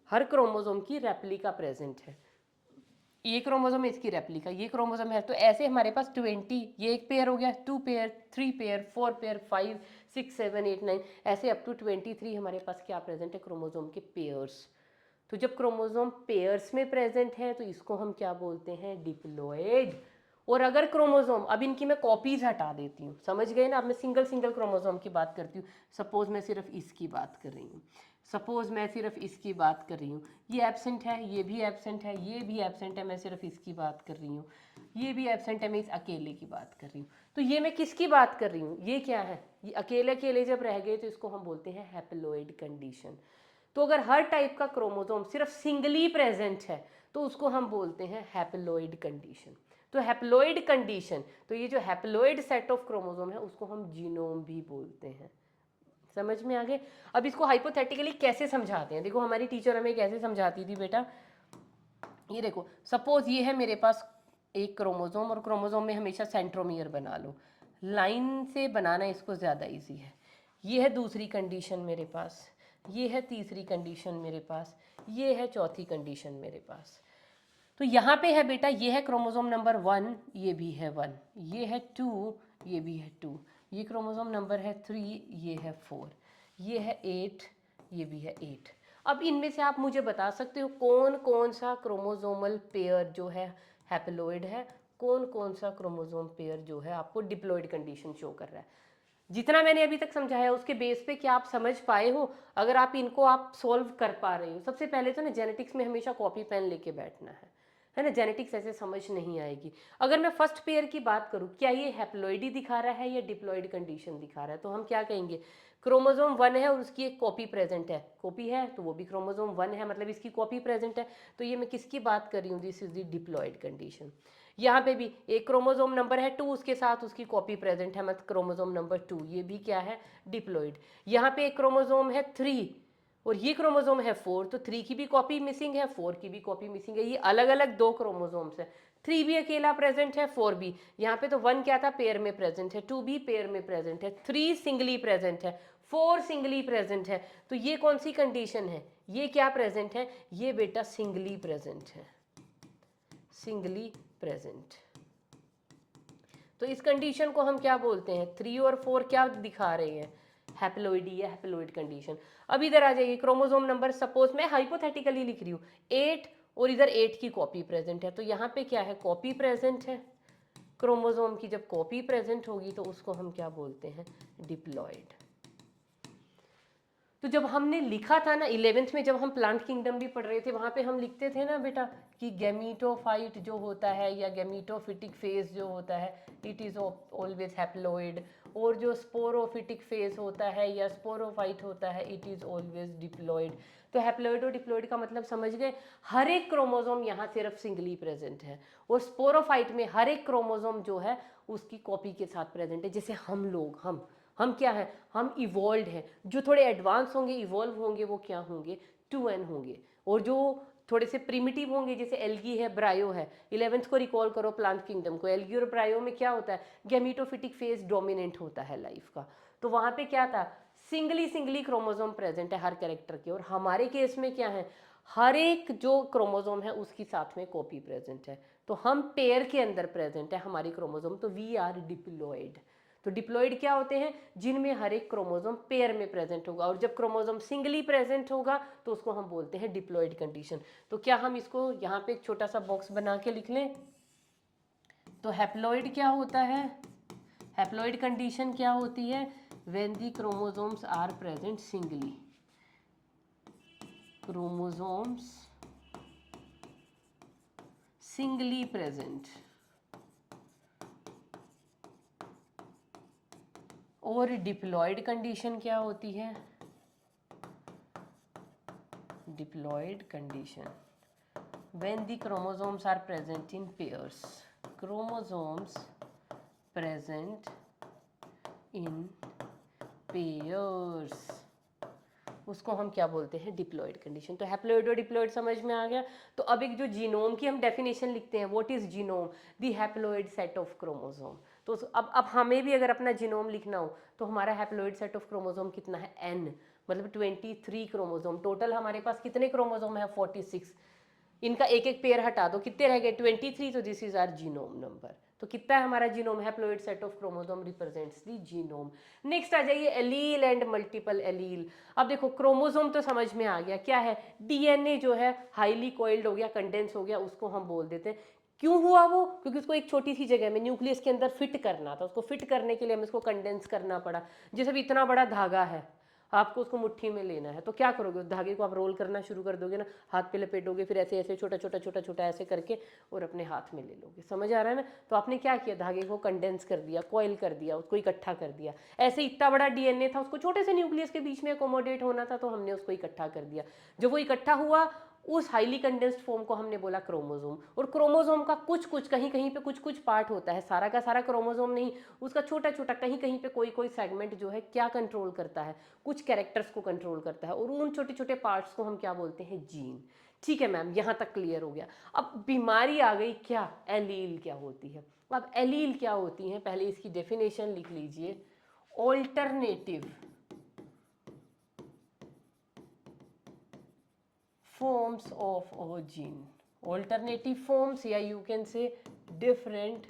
हर क्रोमोसोम की रेप्लिका प्रेजेंट है। ये क्रोमोसोम है, इसकी रेप्लिका, ये क्रोमोसोम है। तो ऐसे हमारे पास 20, ये एक पेयर हो गया, 2 पेयर, 3 पेयर, 4 पेयर, 5, 6, 7, 8, 9, ऐसे अप टू 23 हमारे पास क्या प्रेजेंट है? क्रोमोसोम के पेयर्स। तो जब क्रोमोसोम पेयर्स में प्रेजेंट है तो इसको हम क्या बोलते हैं? डिप्लॉइड। और अगर क्रोमोसोम, अब इनकी मैं कॉपीज हटा देती हूँ, समझ गए ना? अब मैं सिंगल सिंगल क्रोमोसोम की बात करती हूँ। सपोज मैं सिर्फ इसकी बात कर रही हूँ, सपोज मैं सिर्फ इसकी बात कर रही हूँ, ये एब्सेंट है, ये भी एब्सेंट है, ये भी एब्सेंट है, मैं सिर्फ इसकी बात कर रही हूँ, ये भी एब्सेंट है, मैं इस अकेले की बात कर रही हूँ। तो ये मैं किसकी बात कर रही हूँ? ये क्या है? ये अकेले अकेले जब रह गए तो इसको हम बोलते हैं हैप्लॉइड कंडीशन। तो अगर हर टाइप का क्रोमोसोम सिर्फ सिंगली प्रेजेंट है तो उसको हम बोलते हैं हैप्लॉइड कंडीशन। तो हैप्लॉइड कंडीशन, तो ये जो हैप्लॉइड सेट ऑफ क्रोमोसोम है उसको हम जीनोम भी बोलते हैं। समझ में आ गए? अब इसको हाइपोथेटिकली कैसे समझाते हैं? देखो हमारी टीचर हमें कैसे समझाती थी बेटा, ये देखो सपोज ये है मेरे पास एक क्रोमोसोम, और क्रोमोसोम में हमेशा सेंट्रोमियर बना लो, लाइन से बनाना इसको ज़्यादा इजी है। ये है दूसरी कंडीशन मेरे पास, ये है तीसरी कंडीशन मेरे पास, ये है चौथी कंडीशन मेरे पास। तो यहाँ पे है बेटा, ये है क्रोमोसोम नंबर 1, ये भी है 1, ये है 2, ये भी है 2, ये क्रोमोसोम नंबर है 3, ये है 4, ये है 8, ये भी है 8। अब इनमें से आप मुझे बता सकते हो कौन कौन सा क्रोमोसोमल पेयर जो है हैप्लॉइड है, कौन कौन सा क्रोमोसोम पेयर जो है आपको डिप्लॉइड कंडीशन शो कर रहा है। जितना मैंने अभी तक समझाया उसके बेस पे क्या आप समझ पाए हो? अगर आप इनको आप सॉल्व कर पा रहे हो, सबसे पहले तो ना जेनेटिक्स में हमेशा कॉपी पेन लेके बैठना है ना, जेनेटिक्स ऐसे समझ नहीं आएगी। अगर मैं फर्स्ट पेयर की बात करूं, क्या ये हैप्लॉइडी दिखा रहा है या डिप्लॉइड कंडीशन दिखा रहा है, तो हम क्या कहेंगे, क्रोमोसोम 1 है और उसकी एक कॉपी प्रेजेंट है, कॉपी है तो वो भी क्रोमोसोम 1 है, मतलब इसकी कॉपी प्रेजेंट है। तो ये मैं किसकी बात कर रही हूँ, this is the diploid condition. यहाँ पे भी एक क्रोमोसोम नंबर है 2, उसके साथ उसकी कॉपी प्रेजेंट है, मतलब क्रोमोसोम नंबर 2, ये भी क्या है, डिप्लॉइड। यहाँ पे एक क्रोमोसोम है 3 और ये क्रोमोसोम है 4, तो 3 की भी कॉपी मिसिंग है, 4 की भी कॉपी मिसिंग है, ये अलग अलग दो क्रोमोसोम्स है। 3 भी अकेला प्रेजेंट है, 4 भी। यहाँ पे तो 1 क्या था, पेयर में प्रेजेंट है, 2 भी पेयर में प्रेजेंट है, 3 सिंगली प्रेजेंट है, 4 सिंगली प्रेजेंट है। तो ये कौन सी कंडीशन है, ये क्या प्रेजेंट है, ये बेटा सिंगली प्रेजेंट है, सिंगली प्रेजेंट। तो इस कंडीशन को हम क्या बोलते हैं, 3 और 4 क्या दिखा रहे हैं, हैप्लॉइडी या हैप्लॉइड कंडीशन। अब इधर आ जाइए, क्रोमोसोम नंबर, सपोज मैं हाइपोथेटिकली लिख रही हूँ 8 और इधर 8 की कॉपी प्रेजेंट है, तो यहाँ पे क्या है, कॉपी प्रेजेंट है। क्रोमोसोम की जब कॉपी प्रेजेंट होगी तो उसको हम क्या बोलते हैं, डिप्लॉइड। तो जब हमने लिखा था ना 11th में, जब हम प्लांट किंगडम भी पढ़ रहे थे, वहाँ पे हम लिखते थे ना बेटा कि गैमीटोफाइट जो होता है या गैमीटोफिटिक फेज जो होता है, इट इज़ ऑलवेज हैप्लॉइड, और जो स्पोरोफिटिक फेज होता है या स्पोरोफाइट होता है, इट इज़ ऑलवेज डिप्लॉइड। तो हैप्लॉइड और डिप्लॉइड का मतलब समझ गए, हर एक क्रोमोसोम यहाँ सिर्फ सिंगली प्रेजेंट है, और स्पोरोफाइट में हर एक क्रोमोसोम जो है उसकी कॉपी के साथ प्रेजेंट है। जैसे हम लोग, हम क्या है, हम इवॉल्व हैं। जो थोड़े एडवांस होंगे, इवॉल्व होंगे, वो क्या होंगे, 2n होंगे। और जो थोड़े से प्रिमिटिव होंगे, जैसे एल्गी है, ब्रायो है, 11th को रिकॉल करो प्लांट किंगडम को, एल्गी और ब्रायो में क्या होता है, गैमीटोफिटिक फेज डोमिनेंट होता है लाइफ का। तो वहाँ पे क्या था, सिंगली सिंगली क्रोमोसोम प्रेजेंट है हर कैरेक्टर के, और हमारे केस में क्या है, हर एक जो क्रोमोसोम है उसकी साथ में कॉपी प्रेजेंट है। तो हम पेयर के अंदर प्रेजेंट है हमारी क्रोमोसोम, तो वी आर डिप्लॉइड। तो डिप्लॉइड क्या होते हैं, जिनमें हर एक क्रोमोसोम पेयर में प्रेजेंट होगा, और जब क्रोमोसोम सिंगली प्रेजेंट होगा तो उसको हम बोलते हैं डिप्लॉइड कंडीशन। तो क्या हम इसको यहाँ पे एक छोटा सा बॉक्स बना के लिख लें, तो हैप्लॉइड क्या होता है, हैप्लॉइड कंडीशन क्या होती है, when the chromosomes are present singly, chromosomes singly present. और डिप्लॉइड कंडीशन क्या होती है, diploid condition when the chromosomes are present in pairs, chromosomes present in pairs, उसको हम क्या बोलते हैं, डिप्लॉइड कंडीशन। तो हैप्लॉइड और डिप्लॉइड समझ में आ गया। तो अब एक जो जीनोम की हम डेफिनेशन लिखते हैं, what is genome, the haploid set of chromosome. तो अब हमें भी अगर अपना जीनोम लिखना हो तो हमारा हैप्लॉइड सेट ऑफ क्रोमोसोम कितना है, n, मतलब 23 क्रोमोसोम। टोटल हमारे पास कितने क्रोमोसोम है, 46। इनका एक एक पेयर हटा दो, कितने रह गए, 23। तो this is our genome number. तो कितना है हमारा genome, haploid set of chromosome represents the genome. Next आ जाइए एलील एंड मल्टीपल एलील। अब देखो क्रोमोसोम तो समझ में आ गया, क्या है, डीएनए जो है हाईली कॉइल्ड हो गया, कंडेंस हो गया, उसको हम बोल देते हैं। क्यों हुआ वो, क्योंकि उसको एक छोटी सी जगह में न्यूक्लियस के अंदर फिट करना था, उसको फिट करने के लिए हमें उसको कंडेंस करना पड़ा। जैसे भी इतना बड़ा धागा है, आपको उसको मुट्ठी में लेना है, तो क्या करोगे, उस धागे को आप रोल करना शुरू कर दोगे ना, हाथ पे लपेटोगे, फिर ऐसे ऐसे छोटा छोटा छोटा छोटा ऐसे करके और अपने हाथ में ले लोगे, समझ आ रहा है ना। तो आपने क्या किया, धागे को कंडेंस कर दिया, कॉइल कर दिया, उसको इकट्ठा कर दिया। ऐसे इतना बड़ा डीएनए था, उसको छोटे से न्यूक्लियस के बीच में अकोमोडेट होना था, तो हमने उसको इकट्ठा कर दिया। जब वो इकट्ठा हुआ, उस हाईली कंडेंस्ड फॉर्म को हमने बोला क्रोमोसोम। और क्रोमोसोम का कुछ कुछ कहीं कहीं पे कुछ कुछ पार्ट होता है, सारा का सारा क्रोमोसोम नहीं, उसका छोटा छोटा कहीं कहीं पे कोई कोई सेगमेंट जो है क्या कंट्रोल करता है, कुछ कैरेक्टर्स को कंट्रोल करता है, और उन छोटे छोटे पार्ट्स को हम क्या बोलते हैं, जीन। ठीक है मैम, यहाँ तक क्लियर हो गया। अब बीमारी आ गई, क्या, एलील क्या होती है। अब एलील क्या होती है, पहले इसकी डेफिनेशन लिख लीजिए, alternative forms of a gene, alternative forms, या you can say different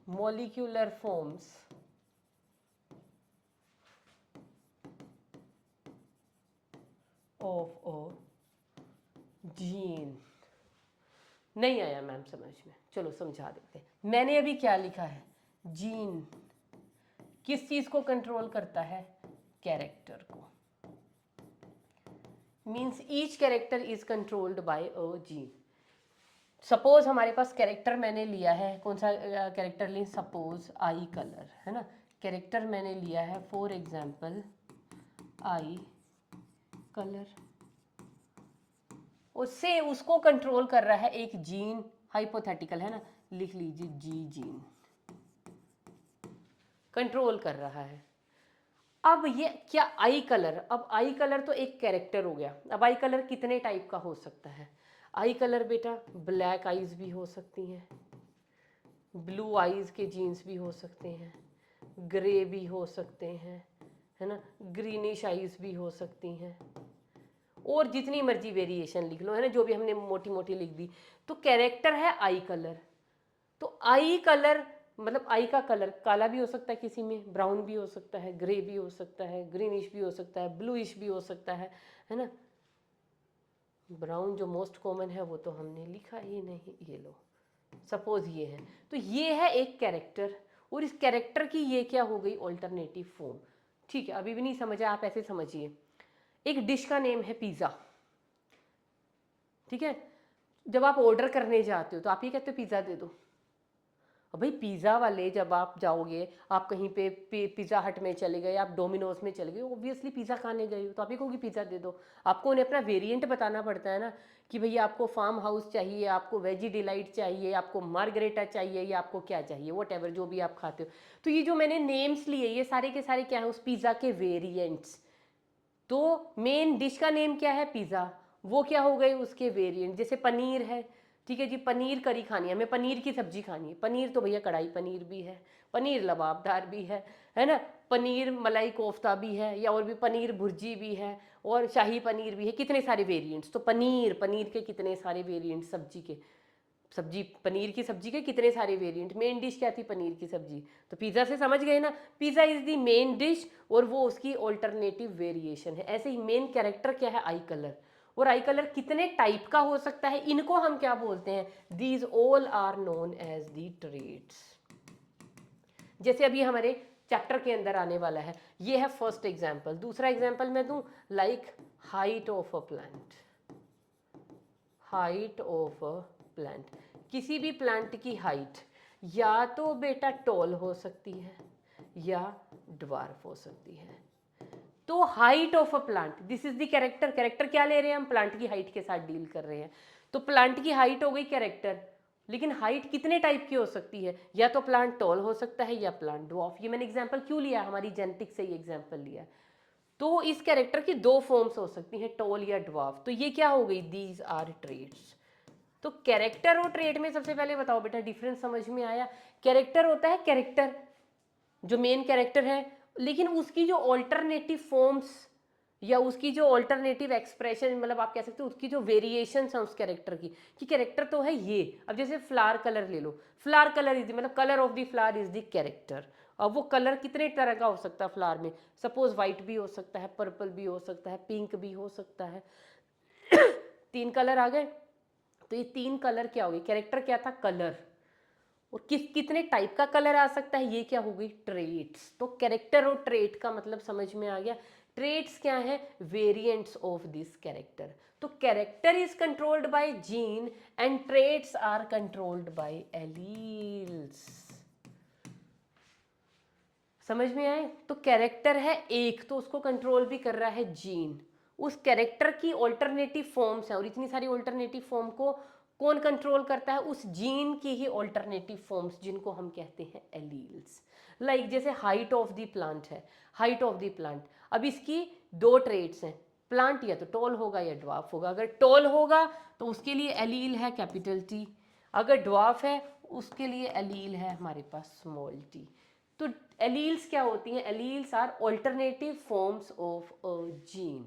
molecular forms of a gene. नहीं आया मैम समझ में, चलो समझा देते हैं। मैंने अभी क्या लिखा है, जीन किस चीज को कंट्रोल करता है, कैरेक्टर को। Means each character is controlled by a gene. Suppose हमारे पास कैरेक्टर मैंने लिया है, कौन सा कैरेक्टर लें, सपोज आई कलर है ना, कैरेक्टर मैंने लिया है फॉर एग्जाम्पल आई कलर, उससे उसको कंट्रोल कर रहा है एक जीन, हाइपोथेटिकल है ना, लिख लीजिए जी जीन कंट्रोल कर रहा है। अब ये क्या आई कलर, अब आई कलर तो एक कैरेक्टर हो गया। अब आई कलर कितने टाइप का हो सकता है, आई कलर बेटा ब्लैक आईज भी हो सकती हैं, ब्लू आईज के जीन्स भी हो सकते हैं, ग्रे भी हो सकते हैं, है ना, ग्रीनिश आईज भी हो सकती हैं, और जितनी मर्जी वेरिएशन लिख लो, है ना, जो भी हमने मोटी मोटी लिख दी। तो कैरेक्टर है आई कलर। तो आई कलर मतलब आई का कलर काला भी हो सकता है, किसी में ब्राउन भी हो सकता है, ग्रे भी हो सकता है, ग्रीनिश भी हो सकता है, ब्लूइश भी हो सकता है ना। ब्राउन जो मोस्ट कॉमन है वो तो हमने लिखा ही नहीं, ये लो सपोज ये है। तो ये है एक कैरेक्टर, और इस कैरेक्टर की ये क्या हो गई, ऑल्टरनेटिव फॉर्म। ठीक है, अभी भी नहीं समझा, आप ऐसे समझिए। एक डिश का नेम है पिज़्ज़ा, ठीक है। जब आप ऑर्डर करने जाते हो तो आप ये कहते हो पिज़्ज़ा दे दो। अब भाई पिज़्ज़ा वाले जब आप जाओगे, आप कहीं पे पिज़्ज़ा हट में चले गए, आप डोमिनोज में चले गए, ऑब्वियसली पिज़्ज़ा खाने गए हो तो आप ही कहोगे पिज़्ज़ा दे दो। आपको उन्हें अपना वेरिएंट बताना पड़ता है ना, कि भैया आपको फार्म हाउस चाहिए, आपको वेजी डिलाइट चाहिए, आपको मार्गरेटा चाहिए, या आपको क्या चाहिए, वॉट एवर जो भी आप खाते हो। तो ये जो मैंने नेम्स लिए ये सारे के सारे क्या है, उस पिज़्ज़ा के वेरिएंट्स। तो मेन डिश का नेम क्या है, पिज़्ज़ा, वो क्या हो गए उसके वेरिएंट। जैसे पनीर है, ठीक है जी, पनीर करी खानी है, हमें पनीर की सब्जी खानी है, पनीर तो भैया कढ़ाई पनीर भी है, पनीर लबाबदार भी है ना, पनीर मलाई कोफ्ता भी है, या और भी पनीर भुर्जी भी है, और शाही पनीर भी है, कितने सारे वेरिएंट्स। तो पनीर पनीर के कितने सारे वेरिएंट्स, सब्जी के, सब्जी पनीर की सब्जी के कितने सारे वेरिएंट। मेन डिश क्या थी, पनीर की सब्जी। तो पिज़्ज़ा से समझ गए ना, pizza is the main dish और वो उसकी ऑल्टरनेटिव वेरिएशन है। ऐसे ही मेन कैरेक्टर क्या है, आई कलर। और आई कलर कितने टाइप का हो सकता है, इनको हम क्या बोलते हैं, these all are known as the traits. जैसे अभी हमारे चैप्टर के अंदर आने वाला है, ये है फर्स्ट एग्जाम्पल। दूसरा एग्जाम्पल मैं दूं, like height of a plant, height of a plant, किसी भी प्लांट की हाइट या तो बेटा टॉल हो सकती है या ड्वार्फ हो सकती है। तो height of a plant, this is the character. Character क्या ले रहे हैं हम, प्लांट की हाइट के साथ डील कर रहे हैं। तो प्लांट की हाइट हो गई कैरेक्टर, लेकिन हाइट कितने टाइप की हो सकती है, या तो प्लांट टॉल हो सकता है या प्लांट ड्वार्फ। ये मैंने एग्जांपल क्यों लिया, हमारी जेनेटिक्स से ही एग्जांपल लिया। तो इस कैरेक्टर की दो फॉर्म्स हो सकती हैं, टॉल या ड्वार्फ। तो ये क्या हो गई, दीज आर ट्रेट्स। तो कैरेक्टर और ट्रेट में सबसे पहले बताओ बेटा डिफरेंस समझ में आया। कैरेक्टर होता है कैरेक्टर, जो मेन कैरेक्टर है, लेकिन उसकी जो ऑल्टरनेटिव फॉर्म्स या उसकी जो ऑल्टरनेटिव एक्सप्रेशन, मतलब आप कह सकते हो उसकी जो वेरिएशंस हैं उस कैरेक्टर की, कि कैरेक्टर तो है ये। अब जैसे फ्लावर कलर ले लो, फ्लावर कलर इज मतलब colour of the flower is the character. अब वो कलर कितने तरह का हो सकता है फ्लावर में, सपोज वाइट भी हो सकता है, पर्पल भी हो सकता है, पिंक भी हो सकता है। तीन कलर आ गए। तो ये तीन कलर क्या हो गए, कैरेक्टर क्या था, कलर। और कितने टाइप का कलर आ सकता है, ये क्या हो गई, ट्रेट्स। तो कैरेक्टर और ट्रेट का मतलब समझ में आ गया। ट्रेट्स क्या है, वेरिएंट्स ऑफ दिस कैरेक्टर। तो character is controlled by gene and traits are controlled by alleles. समझ में आए। तो कैरेक्टर है एक, तो उसको कंट्रोल भी कर रहा है जीन। उस कैरेक्टर की ऑल्टरनेटिव फॉर्म्स है, और इतनी सारी ऑल्टरनेटिव फॉर्म को कौन कंट्रोल करता है, उस जीन की ही ऑल्टरनेटिव फॉर्म्स, जिनको हम कहते हैं एलील्स। लाइक जैसे हाइट ऑफ द प्लांट है, हाइट ऑफ द प्लांट, अब इसकी दो ट्रेट्स हैं, प्लांट या तो टॉल होगा या ड्वार्फ होगा। अगर टॉल होगा तो उसके लिए एलील है कैपिटल टी, अगर ड्वार्फ है उसके लिए एलील है हमारे पास स्मॉल टी। तो एलील्स क्या होती हैं, alleles are alternative forms of a gene.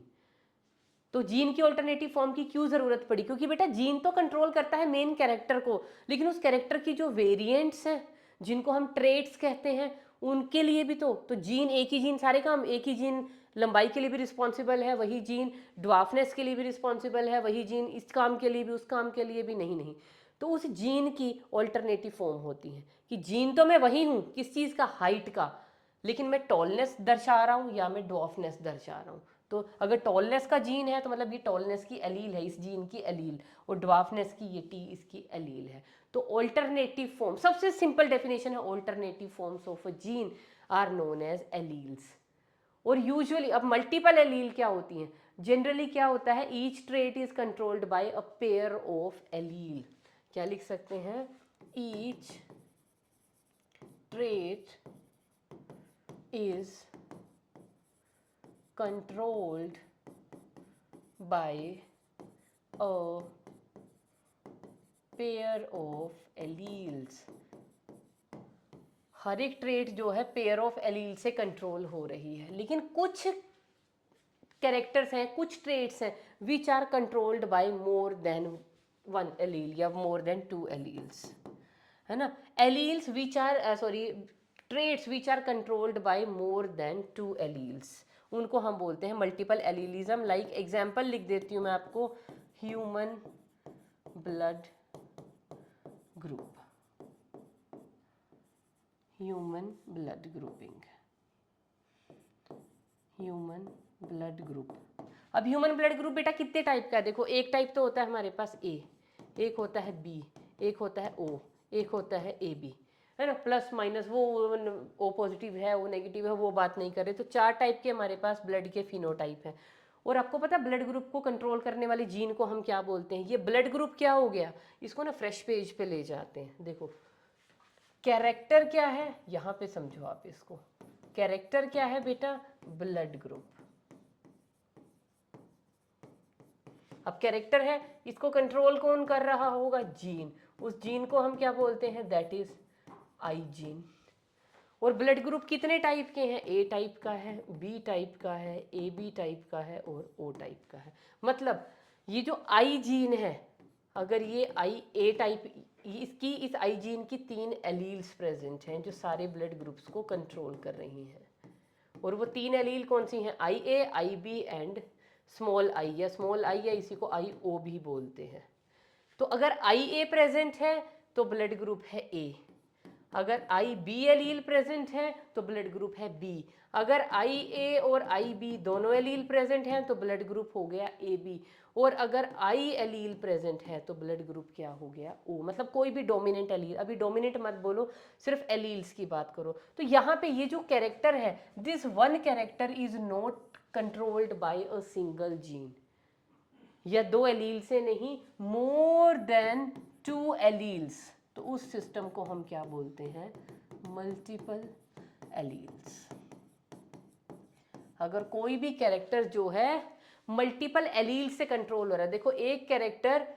तो जीन की ऑल्टरनेटिव फॉर्म की क्यों जरूरत पड़ी, क्योंकि बेटा जीन तो कंट्रोल करता है मेन कैरेक्टर को, लेकिन उस कैरेक्टर की जो वेरिएंट्स हैं जिनको हम ट्रेट्स कहते हैं, उनके लिए भी तो जीन, एक ही जीन सारे काम, एक ही जीन लंबाई के लिए भी रिस्पॉन्सिबल है वही जीन, ड्वार्फनेस के लिए भी रिस्पॉन्सिबल है वही जीन, इस काम के लिए भी उस काम के लिए भी नहीं। तो उस जीन की ऑल्टरनेटिव फॉर्म होती है कि जीन तो मैं वही हूँ, किस चीज़ का, हाइट का, लेकिन मैं टॉलनेस दर्शा रहा हूँ या मैं ड्वार्फनेस दर्शा रहा हूँ। तो अगर टॉलनेस का जीन है तो मतलब ये टॉलनेस की एलील है, इस जीन की एलील, और ड्वार्फनेस की ये टी इसकी एलील है। तो ऑल्टरनेटिव फॉर्म, सबसे सिंपल डेफिनेशन है, alternative forms of a gene are known as alleles. और यूजुअली अब मल्टीपल एलील क्या होती हैं, जनरली क्या होता है, each trait is controlled by a pair of allele. क्या लिख सकते हैं, each trait is controlled by a pair of alleles. हर एक ट्रेट जो है पेयर ऑफ एलील से कंट्रोल हो रही है, लेकिन कुछ कैरेक्टर्स हैं, कुछ ट्रेट्स हैं which are controlled by more than one allele या मोर देन टू एलील्स, है ना। Alleles which are traits which are controlled by more than two alleles, उनको हम बोलते हैं मल्टीपल एलीलिज्म। लाइक एग्जाम्पल लिख देती हूँ मैं आपको, human blood group, human blood grouping, human blood group. अब ह्यूमन ब्लड ग्रुप बेटा कितने टाइप का है, देखो एक टाइप तो होता है हमारे पास ए, एक होता है बी, एक होता है ओ, एक होता है ए बी, है ना, प्लस माइनस, वो ओ पॉजिटिव है वो नेगेटिव है वो बात नहीं कर रहे। तो 4 टाइप के हमारे पास ब्लड के फिनोटाइप हैं। और आपको पता है ब्लड ग्रुप को कंट्रोल करने वाले जीन को हम क्या बोलते हैं। ये ब्लड ग्रुप क्या हो गया, इसको ना फ्रेश पेज पे ले जाते हैं। देखो कैरेक्टर क्या है, यहाँ पे समझो आप इसको, कैरेक्टर क्या है बेटा, ब्लड ग्रुप। अब कैरेक्टर है, इसको कंट्रोल कौन कर रहा होगा, जीन। उस जीन को हम क्या बोलते हैं, दैट इज आई जीन। और ब्लड ग्रुप कितने टाइप के हैं, ए टाइप का है, बी टाइप का है, ए बी टाइप का है और ओ टाइप का है। मतलब ये जो आई जीन है, अगर ये आई ए टाइप, इसकी इस आई जीन की 3 एलील्स प्रेजेंट हैं जो सारे ब्लड ग्रुप्स को कंट्रोल कर रही हैं। और वो 3 एलील कौन सी हैं, आई A, I B and small I, या स्मॉल आई या इसी को आई ओ भी बोलते हैं। तो अगर आई ए प्रेजेंट है तो ब्लड ग्रुप है ए, अगर आई बी एलील प्रेजेंट है तो ब्लड ग्रुप है बी, अगर आई ए और आई बी दोनों एलील प्रेजेंट हैं तो ब्लड ग्रुप हो गया ए बी, और अगर आई एलील प्रेजेंट है तो ब्लड ग्रुप क्या हो गया, ओ। मतलब कोई भी डोमिनेंट एलील, अभी डोमिनेंट मत बोलो, सिर्फ एलील्स की बात करो। तो यहाँ पे ये जो कैरेक्टर है, this one character is not controlled by a single gene, या 2 एलील से नहीं, मोर देन 2 एलील्स। तो उस सिस्टम को हम क्या बोलते हैं, मल्टीपल एलील्स। अगर कोई भी कैरेक्टर जो है मल्टीपल एलील से कंट्रोल हो रहा है, देखो एक character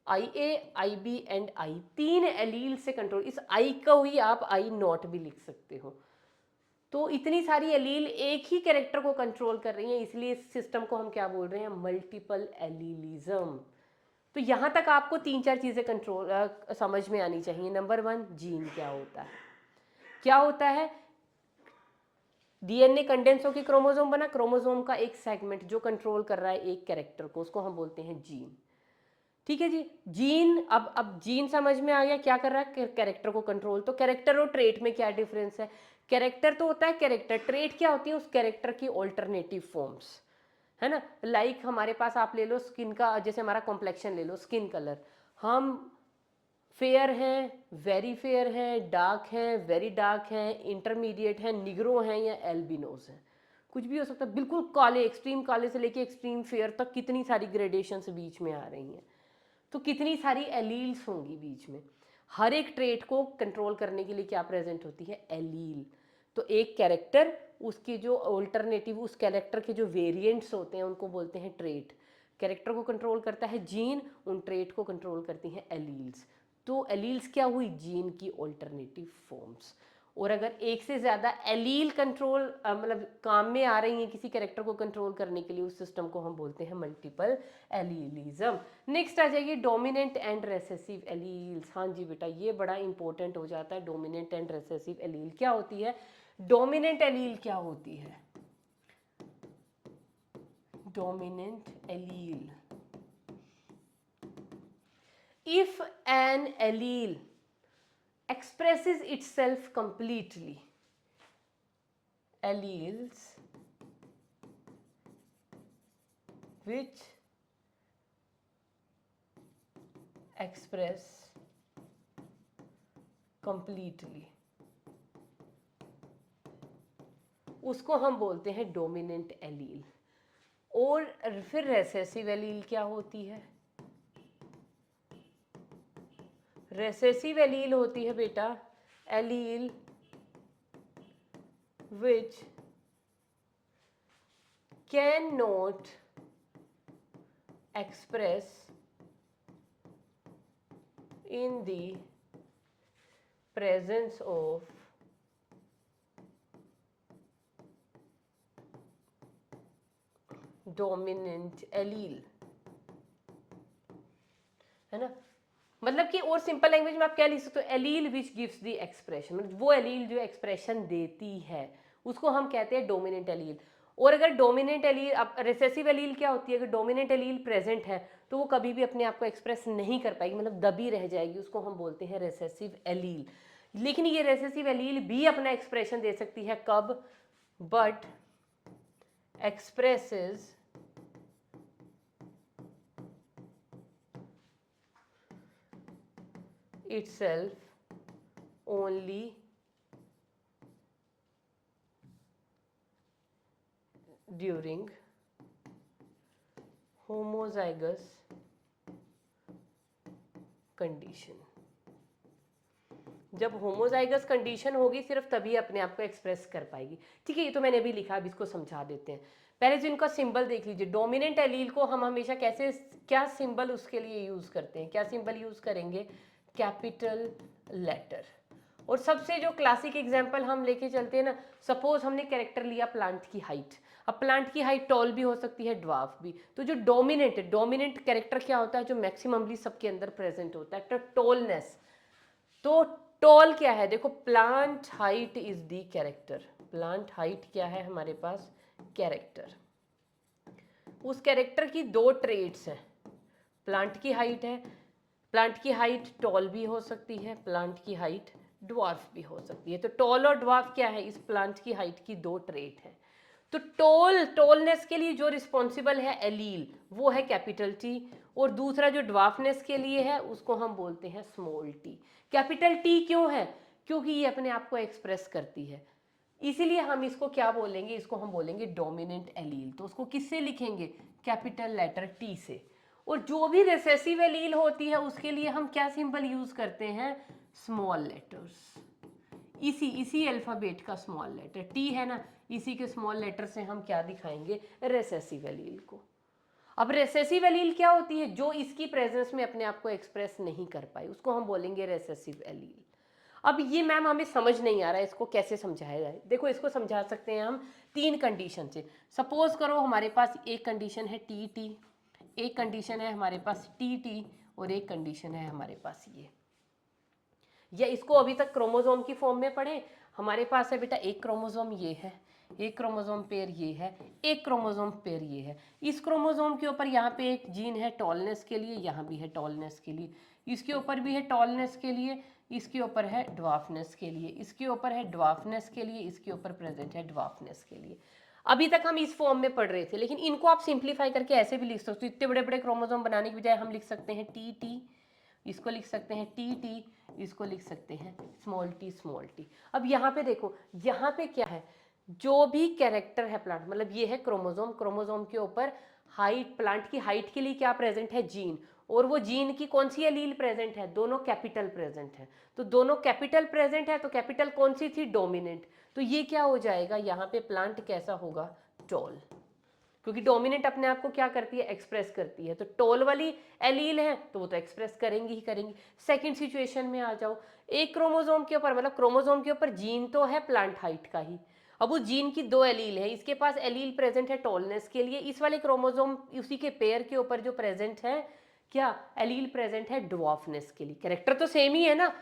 I A, I B and I, 3 allele से कंट्रोल, इस आई को ही आप आई नॉट भी लिख सकते हो। तो इतनी सारी एलील एक ही कैरेक्टर को कंट्रोल कर रही हैं, इसलिए इस सिस्टम को हम क्या बोल रहे हैं, मल्टीपल एलीलिज्म। तो यहाँ तक आपको 3-4 चीज़ें कंट्रोल समझ में आनी चाहिए। नंबर 1, जीन क्या होता है, क्या होता है, डीएनए कंडेंस होकर क्रोमोसोम बना, क्रोमोसोम का एक सेगमेंट जो कंट्रोल कर रहा है एक कैरेक्टर को, उसको हम बोलते हैं जीन। ठीक है जी, जीन, अब जीन समझ में आ गया क्या कर रहा है, कैरेक्टर को कंट्रोल। तो कैरेक्टर और ट्रेट में क्या डिफरेंस है, कैरेक्टर तो होता है कैरेक्टर, ट्रेट क्या होती है, उस कैरेक्टर की ऑल्टरनेटिव फॉर्म्स, है ना। लाइक हमारे पास आप ले लो स्किन का, जैसे हमारा कॉम्प्लेक्शन ले लो, स्किन कलर, हम फेयर हैं, वेरी फेयर हैं, डार्क हैं, वेरी डार्क हैं, इंटरमीडिएट हैं, निग्रो हैं या एल्बिनोस हैं, कुछ भी हो सकता है। बिल्कुल काले, एक्सट्रीम काले से लेके एक्सट्रीम फेयर तक कितनी सारी ग्रेडेशंस बीच में आ रही हैं। तो कितनी सारी एलील्स होंगी बीच में। हर एक ट्रेट को कंट्रोल करने के लिए क्या प्रेजेंट होती है, एलील। तो एक कैरेक्टर, उसके जो ऑल्टरनेटिव, उस कैरेक्टर के जो वेरिएंट्स होते हैं उनको बोलते हैं ट्रेट। कैरेक्टर को कंट्रोल करता है जीन, उन ट्रेट को कंट्रोल करती हैं एलील्स। तो एलील्स क्या हुई, जीन की ऑल्टरनेटिव फॉर्म्स। और अगर एक से ज़्यादा एलील कंट्रोल मतलब काम में आ रही हैं किसी कैरेक्टर को कंट्रोल करने के लिए, उस सिस्टम को हम बोलते हैं मल्टीपल एलीलिज्म। नेक्स्ट आ जाएगी डोमिनेंट एंड रेसेसिव एलील्स। हाँ जी बेटा, ये बड़ा इंपॉर्टेंट हो जाता है, डोमिनेंट एंड रेसेसिव एलील क्या होती है। डोमिनेंट एलील क्या होती है, dominant allele. If an allele expresses itself completely, alleles which express completely, उसको हम बोलते हैं डोमिनेंट एलील। और फिर रेसेसिव एलील क्या होती है? रेसेसिव एलील होती है बेटा allele which cannot express in the presence of dominant allele, है ना। मतलब कि और सिंपल लैंग्वेज में आप क्या लिख सकते हो, allele which gives the expression, मतलब वो एलील जो एक्सप्रेशन देती है उसको हम कहते हैं डोमिनेंट एलील। और अगर डोमिनेंट एलील, अब रिसेसिव एलील क्या होती है, अगर डोमिनेंट एलील प्रेजेंट है तो वो कभी भी अपने आप को एक्सप्रेस नहीं कर पाएगी, मतलब दबी रह जाएगी, उसको हम बोलते हैं रिसेसिव एलील। लेकिन ये रिसेसिव एलील भी अपना एक्सप्रेशन दे सकती है, कब? But expresses itself only during homozygous condition। जब होमोजाइगस कंडीशन होगी सिर्फ तभी अपने आप को एक्सप्रेस कर पाएगी। ठीक है, ये तो मैंने अभी लिखा, अब इसको समझा देते हैं। पहले जो इनका सिंबल देख लीजिए, डोमिनेंट एलील को हम हमेशा कैसे, क्या सिंबल उसके लिए यूज करते हैं, क्या सिंबल यूज करेंगे? Capital letter. और सबसे जो क्लासिक एग्जाम्पल हम लेके चलते हैं ना, सपोज हमने कैरेक्टर लिया प्लांट की हाइट। अब प्लांट की हाइट टॉल भी हो सकती है, ड्वार्फ भी। तो जो डोमिनेंट कैरेक्टर क्या होता है, जो मैक्सिममली सबके अंदर प्रेजेंट होता है, तो टॉलनेस। तो टॉल क्या है, देखो plant height is the character. Plant height क्या है हमारे पास? कैरेक्टर। उस कैरेक्टर की दो ट्रेड्स हैं, प्लांट की हाइट है, प्लांट की हाइट टॉल भी हो सकती है, प्लांट की हाइट ड्वार्फ भी हो सकती है। तो टॉल और ड्वार्फ क्या है, इस प्लांट की हाइट की दो ट्रेट है। तो टॉलनेस के लिए जो रिस्पॉन्सिबल है एलील, वो है कैपिटल टी, और दूसरा जो ड्वार्फनेस के लिए है उसको हम बोलते हैं स्मॉल टी। कैपिटल टी क्यों है? क्योंकि ये अपने आप को एक्सप्रेस करती है, इसीलिए हम इसको क्या बोलेंगे, इसको हम बोलेंगे डोमिनेंट एलील। तो उसको किससे लिखेंगे? कैपिटल लेटर टी से। और जो भी रिसेसिव एलील होती है उसके लिए हम क्या सिंबल यूज करते हैं? Small letters. इसी अल्फाबेट का स्मॉल लेटर टी है ना, इसी के स्मॉल लेटर से हम क्या दिखाएंगे? रिसेसिव एलील को। अब रिसेसिव एलील क्या होती है? जो इसकी प्रेजेंस में अपने आप को एक्सप्रेस नहीं कर पाई, उसको हम बोलेंगे रिसेसिव एलील। अब ये मैम हमें समझ नहीं आ रहा है, इसको कैसे समझाया जाए? देखो, इसको समझा सकते हैं हम तीन कंडीशन से। सपोज करो हमारे पास एक कंडीशन है टी टी, एक कंडीशन है हमारे पास टी टी, और एक कंडीशन है हमारे पास ये। या इसको अभी तक क्रोमोसोम की फॉर्म में पढ़े, हमारे पास है बेटा एक क्रोमोसोम ये है, एक क्रोमोसोम पेयर ये है, एक क्रोमोसोम पेयर ये है। इस क्रोमोसोम के ऊपर यहाँ पे एक जीन है टॉलनेस के लिए, यहाँ भी है टॉलनेस के लिए, इसके ऊपर भी है टॉलनेस के लिए, इसके ऊपर है ड्वार्फनेस के लिए, इसके ऊपर है ड्वार्फनेस के लिए, इसके ऊपर प्रेजेंट है ड्वार्फनेस के लिए। अभी तक हम इस फॉर्म में पढ़ रहे थे, लेकिन इनको आप सिंप्लीफाई करके ऐसे भी लिख सकते हो। इतने बड़े बड़े क्रोमोसोम बनाने की बजाय हम लिख सकते हैं टी टी, इसको लिख सकते हैं टी टी, इसको लिख सकते हैं स्मॉल टी स्मॉल टी। अब यहाँ पे देखो, यहाँ पे क्या है, जो भी कैरेक्टर है प्लांट, मतलब ये है क्रोमोसोम, क्रोमोसोम के ऊपर हाइट, प्लांट की हाइट के लिए क्या प्रेजेंट है? जीन। और वो जीन की कौन सी एलील प्रेजेंट है? दोनों कैपिटल प्रेजेंट है। तो दोनों कैपिटल प्रेजेंट है, तो कैपिटल कौन सी थी? डोमिनेंट। तो ये क्या हो जाएगा यहाँ पे? प्लांट कैसा होगा? टॉल। क्योंकि डोमिनेंट अपने आप को क्या करती है? एक्सप्रेस करती है। तो टॉल वाली एलील है तो वो तो एक्सप्रेस करेंगी ही करेंगी। सेकंड सिचुएशन में आ जाओ, एक क्रोमोसोम के ऊपर, मतलब क्रोमोसोम के ऊपर जीन तो है प्लांट हाइट का ही, अब उस जीन की दो एलील है, इसके पास एलील प्रेजेंट है टॉलनेस के लिए, इस वाले क्रोमोसोम उसी के पेयर के ऊपर जो प्रेजेंट है क्या? एलील प्रेजेंट है ड्वार्फनेस के लिए। कैरेक्टर तो सेम ही है ना,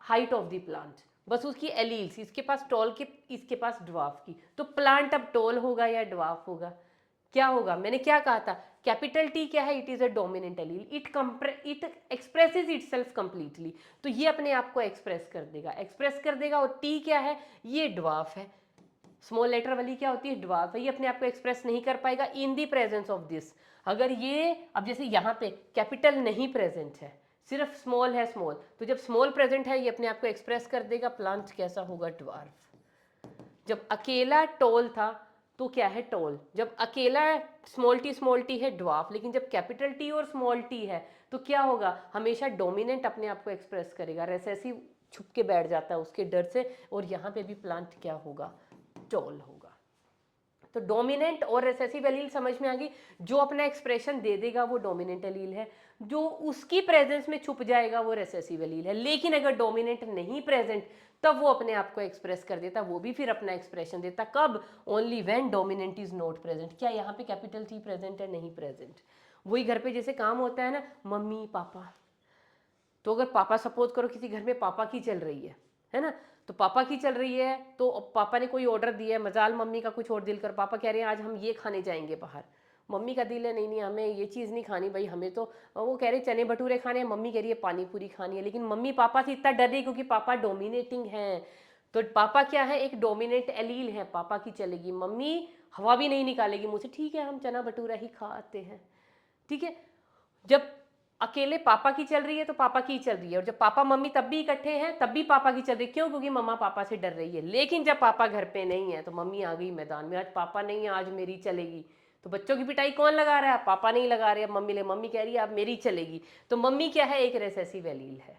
हाइट ऑफ द प्लांट, बस उसकी एलील्स, इसके पास टॉल की, इसके पास ड्वार्फ की। तो प्लांट अब टॉल होगा या ड्वार्फ होगा? क्या होगा, मैंने क्या कहा था, कैपिटल टी क्या है, it is a dominant allele, it expresses itself completely, तो ये अपने आप को एक्सप्रेस कर देगा। और टी क्या है, ये ड्वार्फ है, स्मॉल लेटर वाली क्या होती है, ड्वार्फ है, ये अपने आप को एक्सप्रेस नहीं कर पाएगा इन दी प्रेजेंस ऑफ दिस। अगर ये, अब जैसे यहाँ पे कैपिटल नहीं प्रेजेंट है, सिर्फ स्मॉल है, स्मॉल, तो जब स्मॉल प्रेजेंट है ये अपने आप को एक्सप्रेस कर देगा, प्लांट कैसा होगा, ड्वार्फ। जब अकेला टॉल था तो क्या है, टॉल। जब अकेला स्मॉल टी है, ड्वार्फ। लेकिन जब कैपिटल टी और स्मॉल टी है तो क्या होगा, हमेशा डोमिनेंट अपने आप को एक्सप्रेस करेगा, रेसेसिव छुप के बैठ जाता है उसके डर से, और यहाँ पे भी प्लांट क्या होगा, टॉल होगा। तो डोमिनेंट और रेसेसिव एलील समझ में आ गई, जो अपना एक्सप्रेशन दे देगा वो डोमिनेंट एलील है, जो उसकी प्रेजेंस में छुप जाएगा वो रेसेसिव एलील है। लेकिन अगर डोमिनेंट नहीं प्रेजेंट तब वो अपने आप को एक्सप्रेस कर देता, वो भी फिर अपना एक्सप्रेशन देता, कब, only when dominant is not present. क्या यहाँ पे कैपिटल टी प्रेजेंट है, नहीं प्रेजेंट। वही घर पे जैसे काम होता है ना, मम्मी पापा, तो अगर पापा, सपोज करो किसी घर में पापा की चल रही है ना, तो पापा की चल रही है तो पापा ने कोई ऑर्डर दिया है, मजाल मम्मी का कुछ और दिल कर, पापा कह रहे हैं आज हम ये खाने जाएंगे बाहर, मम्मी का दिल है नहीं नहीं हमें ये चीज़ नहीं खानी भाई, हमें तो, वो कह रहे चने भटूरे खाने हैं, मम्मी कह रही है पानी पूरी खानी है, लेकिन मम्मी पापा से इतना डर रही क्योंकि पापा डोमिनेटिंग हैं। तो पापा क्या है, एक डोमिनेट एलील है, पापा की चलेगी, मम्मी हवा भी नहीं निकालेगी मुझे, ठीक है हम चना भटूरा ही खाते हैं, ठीक है। जब अकेले पापा की चल रही है तो पापा की चल रही है, और जब पापा मम्मी तब भी इकट्ठे हैं तब भी पापा की चल रही है, क्यों, क्योंकि मम्मा पापा से डर रही है। लेकिन जब पापा घर पे नहीं है तो मम्मी आ गई मैदान में, आज पापा नहीं है आज मेरी चलेगी, तो बच्चों की पिटाई कौन लगा रहा है, पापा नहीं लगा रहे, अब मम्मी कह रही है अब मेरी चलेगी, तो मम्मी क्या है, एक रेसेसिव एलील है।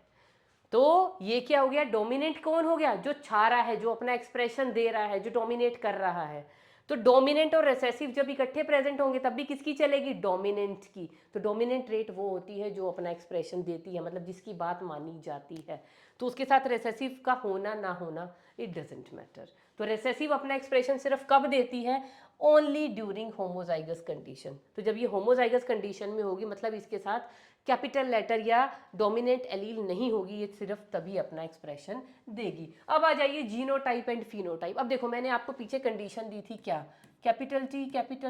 तो ये क्या हो गया, डोमिनेंट कौन हो गया, जो छा रहा है, जो अपना एक्सप्रेशन दे रहा है, जो डोमिनेट कर रहा है। तो डोमिनेंट और रेसेसिव जब इकट्ठे प्रेजेंट होंगे तब भी किसकी चलेगी, डोमिनेंट की। तो डोमिनेंट रेट वो होती है जो अपना एक्सप्रेशन देती है, मतलब जिसकी बात मानी जाती है। तो उसके साथ रेसेसिव का होना ना होना इट डजेंट मैटर। तो रेसेसिव अपना एक्सप्रेशन सिर्फ कब देती है, ओनली ड्यूरिंग होमोजाइगस कंडीशन। तो जब ये होमोजाइगस कंडीशन में होगी, मतलब इसके साथ कैपिटल लेटर या डोमिनेंट एलील नहीं होगी, ये सिर्फ तभी अपना एक्सप्रेशन देगी। अब आ जाइए जीनोटाइप एंड फिनोटाइप। अब देखो मैंने आपको पीछे कंडीशन दी थी, क्या, कैपिटल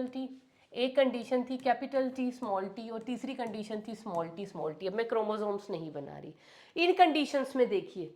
टी, एक कंडीशन थी कैपिटल टी स्मॉल टी, और तीसरी कंडीशन थी स्मॉल टी। अब मैं क्रोमोसोम्स नहीं बना रही। इन कंडीशंस में देखिए,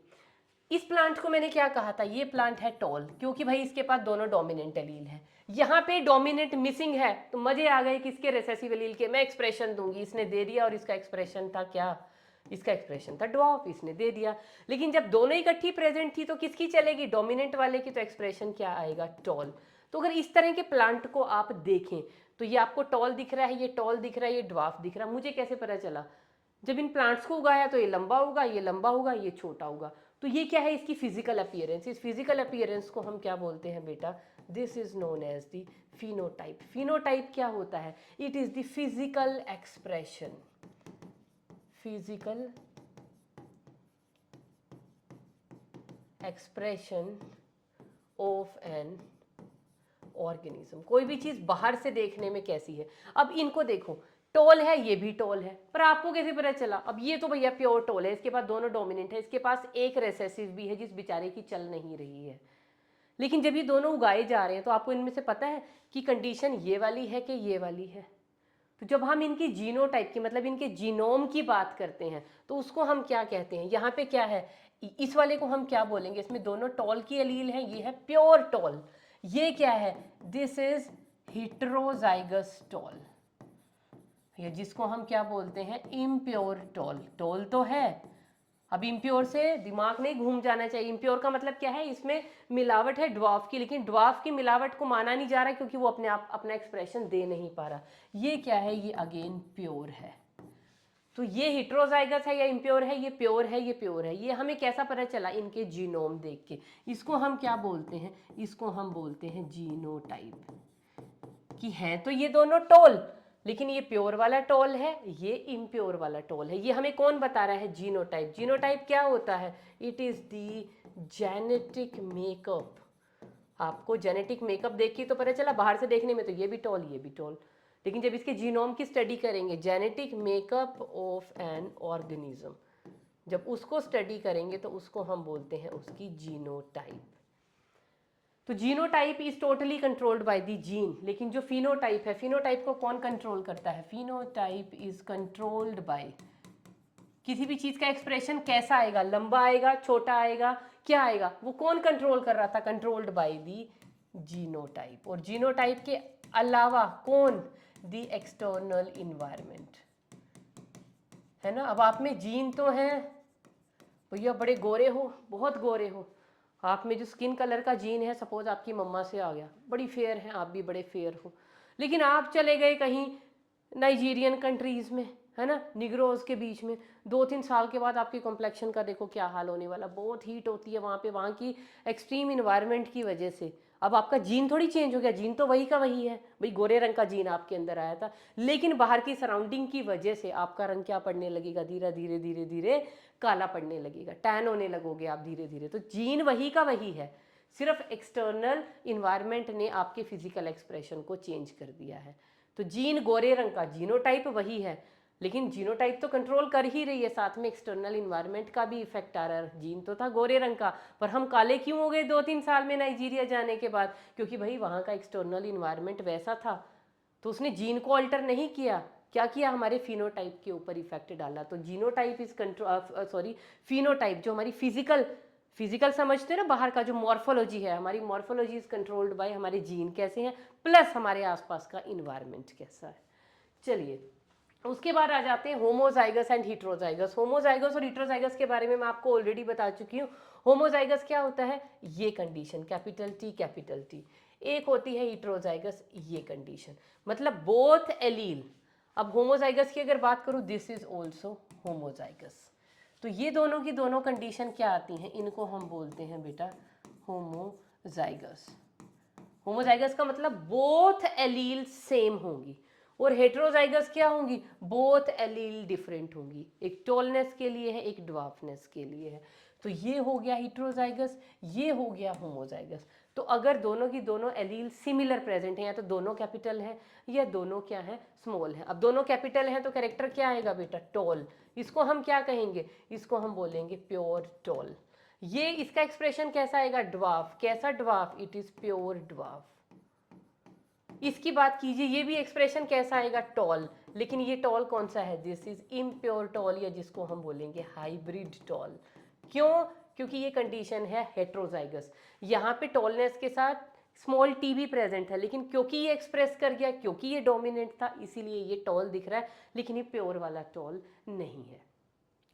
इस प्लांट को मैंने क्या कहा था, ये प्लांट है टॉल, क्योंकि भाई इसके पास दोनों डोमिनेंट एलील है। यहाँ पे डोमिनेंट मिसिंग है तो मजे आ गए किसके, रेसेसिव एलील के। मैं एक्सप्रेशन दूंगी, इसने दे दिया, और इसका एक्सप्रेशन था क्या, इसका एक्सप्रेशन था ड्वार्फ, इसने दे दिया। लेकिन जब दोनों इकट्ठी प्रेजेंट थी तो किसकी चलेगी, डोमिनेंट वाले की, तो एक्सप्रेशन क्या आएगा, टॉल। तो अगर इस तरह के प्लांट को आप देखें तो ये आपको टॉल दिख रहा है, ये टॉल दिख रहा है, ये ड्वार्फ दिख रहा है, मुझे कैसे पता चला, जब इन प्लांट्स को उगाया तो ये लंबा होगा, ये लंबा होगा, ये छोटा होगा। तो ये क्या है, इसकी फिजिकल अपीयरेंस। इस फिजिकल अपीयरेंस को हम क्या बोलते हैं बेटा, this is known as the phenotype. Phenotype क्या होता है, it is the physical expression, physical expression of an organism. कोई भी चीज बाहर से देखने में कैसी है। अब इनको देखो, टॉल है, ये भी टॉल है, पर आपको कैसे पता चला, अब ये तो भैया प्योर टॉल है, इसके पास दोनों डोमिनेंट है, इसके पास एक रेसेसिव भी है जिस बेचारे की चल नहीं रही है। लेकिन जब ये दोनों उगाए जा रहे हैं तो आपको इनमें से पता है कि कंडीशन ये वाली है कि ये वाली है। तो जब हम इनकी जीनोटाइप की, मतलब इनके जीनोम की बात करते हैं, तो उसको हम क्या कहते हैं, यहाँ पे क्या है, इस वाले को हम क्या बोलेंगे, इसमें दोनों टॉल की एलील है, ये है प्योर टॉल। ये क्या है, दिस इज हिट्रोजाइगस टॉल, या जिसको हम क्या बोलते हैं, इम्प्योर टॉल। टॉल तो है, अब इम्प्योर से दिमाग नहीं घूम जाना चाहिए। इम्प्योर का मतलब क्या है, इसमें मिलावट है ड्वार्फ की, लेकिन ड्वार्फ की मिलावट को माना नहीं जा रहा क्योंकि वो अपने आप अपना एक्सप्रेशन दे नहीं पा रहा। ये क्या है, ये अगेन प्योर है। तो ये हिट्रोजाइगस है या इम्प्योर है, ये प्योर है, ये प्योर है। ये हमें कैसा पता चला, इनके जीनोम देख के। इसको हम क्या बोलते हैं, इसको हम बोलते हैं जीनोटाइप, कि है तो ये दोनों टोल, लेकिन ये प्योर वाला टोल है, ये इम्प्योर वाला टोल है। ये हमें कौन बता रहा है, जीनोटाइप। जीनोटाइप क्या होता है, it is the genetic makeup. आपको जेनेटिक मेकअप देख के तो पता चला, बाहर से देखने में तो ये भी टोल, ये भी टोल, लेकिन जब इसके जीनोम की स्टडी करेंगे, genetic makeup of an organism, जब उसको स्टडी करेंगे तो उसको हम बोलते हैं उसकी जीनोटाइप। तो genotype is totally controlled by the gene, लेकिन जो फिनोटाइप है, फिनोटाइप को कौन कंट्रोल करता है? फिनोटाइप इज कंट्रोल्ड बाय, किसी भी चीज का एक्सप्रेशन कैसा आएगा, लंबा आएगा, छोटा आएगा, क्या आएगा, वो कौन कंट्रोल कर रहा था? Controlled by the genotype. और जीनोटाइप के अलावा कौन? दी एक्सटर्नल इन्वायरमेंट, है ना। अब आप में जीन तो है, भैया बड़े गोरे हो, बहुत गोरे हो, आप में जो स्किन कलर का जीन है, सपोज आपकी मम्मा से आ गया, बड़ी फेयर है, आप भी बड़े फेयर हो, लेकिन आप चले गए कहीं नाइजीरियन कंट्रीज़ में, है ना, निग्रोज के बीच में, 2-3 साल के बाद आपकी कॉम्प्लेक्शन का देखो क्या हाल होने वाला, बहुत हीट होती है वहाँ पे, वहाँ की एक्सट्रीम इन्वायरमेंट की वजह से। अब आपका जीन थोड़ी चेंज हो गया, जीन तो वही का वही है, भाई गोरे रंग का जीन आपके अंदर आया था, लेकिन बाहर की सराउंडिंग की वजह से आपका रंग क्या पड़ने लगेगा? धीरे धीरे धीरे धीरे काला पड़ने लगेगा, टैन होने लगोगे आप धीरे धीरे। तो जीन वही का वही है, सिर्फ एक्सटर्नल इन्वायरमेंट ने आपके फिजिकल एक्सप्रेशन को चेंज कर दिया है। तो जीन गोरे रंग का, जीनोटाइप वही है, लेकिन जीनोटाइप तो कंट्रोल कर ही रही है, साथ में एक्सटर्नल इन्वायरमेंट का भी इफेक्ट आ रहा है। जीन तो था गोरे रंग का, पर हम काले क्यों हो गए 2-3 साल में नाइजीरिया जाने के बाद? क्योंकि भाई वहाँ का एक्सटर्नल इन्वायरमेंट वैसा था, तो उसने जीन को अल्टर नहीं किया, क्या किया? हमारे फिनोटाइप के ऊपर इफेक्ट डाला। तो जीनोटाइप इज कंट्रोल, फिनोटाइप जो हमारी फिजिकल समझते हैं ना, बाहर का जो मॉर्फोलॉजी है, हमारी मॉर्फोलॉजी इज कंट्रोल्ड बाय हमारे जीन कैसे हैं, प्लस हमारे आसपास का इन्वायरमेंट कैसा है। चलिए, उसके बाद आ जाते हैं होमोजाइगस एंड हिट्रोजाइगस। होमोजाइगस और हिट्रोजाइगस के बारे में मैं आपको ऑलरेडी बता चुकी हूँ। होमोजाइगस क्या होता है? ये condition, capital T capital T. एक होती है हिट्रोजाइगस, ये कंडीशन, मतलब बोथ एलील। अब होमोजाइगस की अगर बात करूँ, दिस इज ऑल्सो होमोजाइगस। तो ये दोनों की दोनों कंडीशन क्या आती हैं? इनको हम बोलते हैं बेटा होमोजाइगस। होमोजाइगस का मतलब बोथ एलील सेम होंगी, और हेट्रोजाइगस क्या होंगी? बोथ एलील डिफरेंट होंगी, एक टॉलनेस के लिए है, एक ड्वार्फनेस के लिए है। तो ये हो गया हिट्रोजाइगस, ये हो गया होमोजाइगस। तो अगर दोनों की दोनों एलील सिमिलर प्रेजेंट है, या तो दोनों कैपिटल है या दोनों क्या है? स्मॉल है। अब दोनों कैपिटल हैं तो कैरेक्टर क्या आएगा बेटा? टॉल। इसको हम क्या कहेंगे? इसको हम बोलेंगे प्योर टॉल। ये इसका एक्सप्रेशन कैसा आएगा? ड्वार्फ। कैसा dwarf? It is pure dwarf. इसकी बात कीजिए, ये भी एक्सप्रेशन कैसा आएगा? टॉल। लेकिन ये टॉल कौन सा है? दिस इज इम्प्योर टॉल, या जिसको हम बोलेंगे हाइब्रिड टॉल। क्यों? क्योंकि ये कंडीशन है हेट्रोजाइगस। यहाँ पे टॉलनेस के साथ स्मॉल टी भी प्रेजेंट है, लेकिन क्योंकि ये एक्सप्रेस कर गया, क्योंकि ये डोमिनेंट था, इसीलिए ये टॉल दिख रहा है, लेकिन ये प्योर वाला टॉल नहीं है।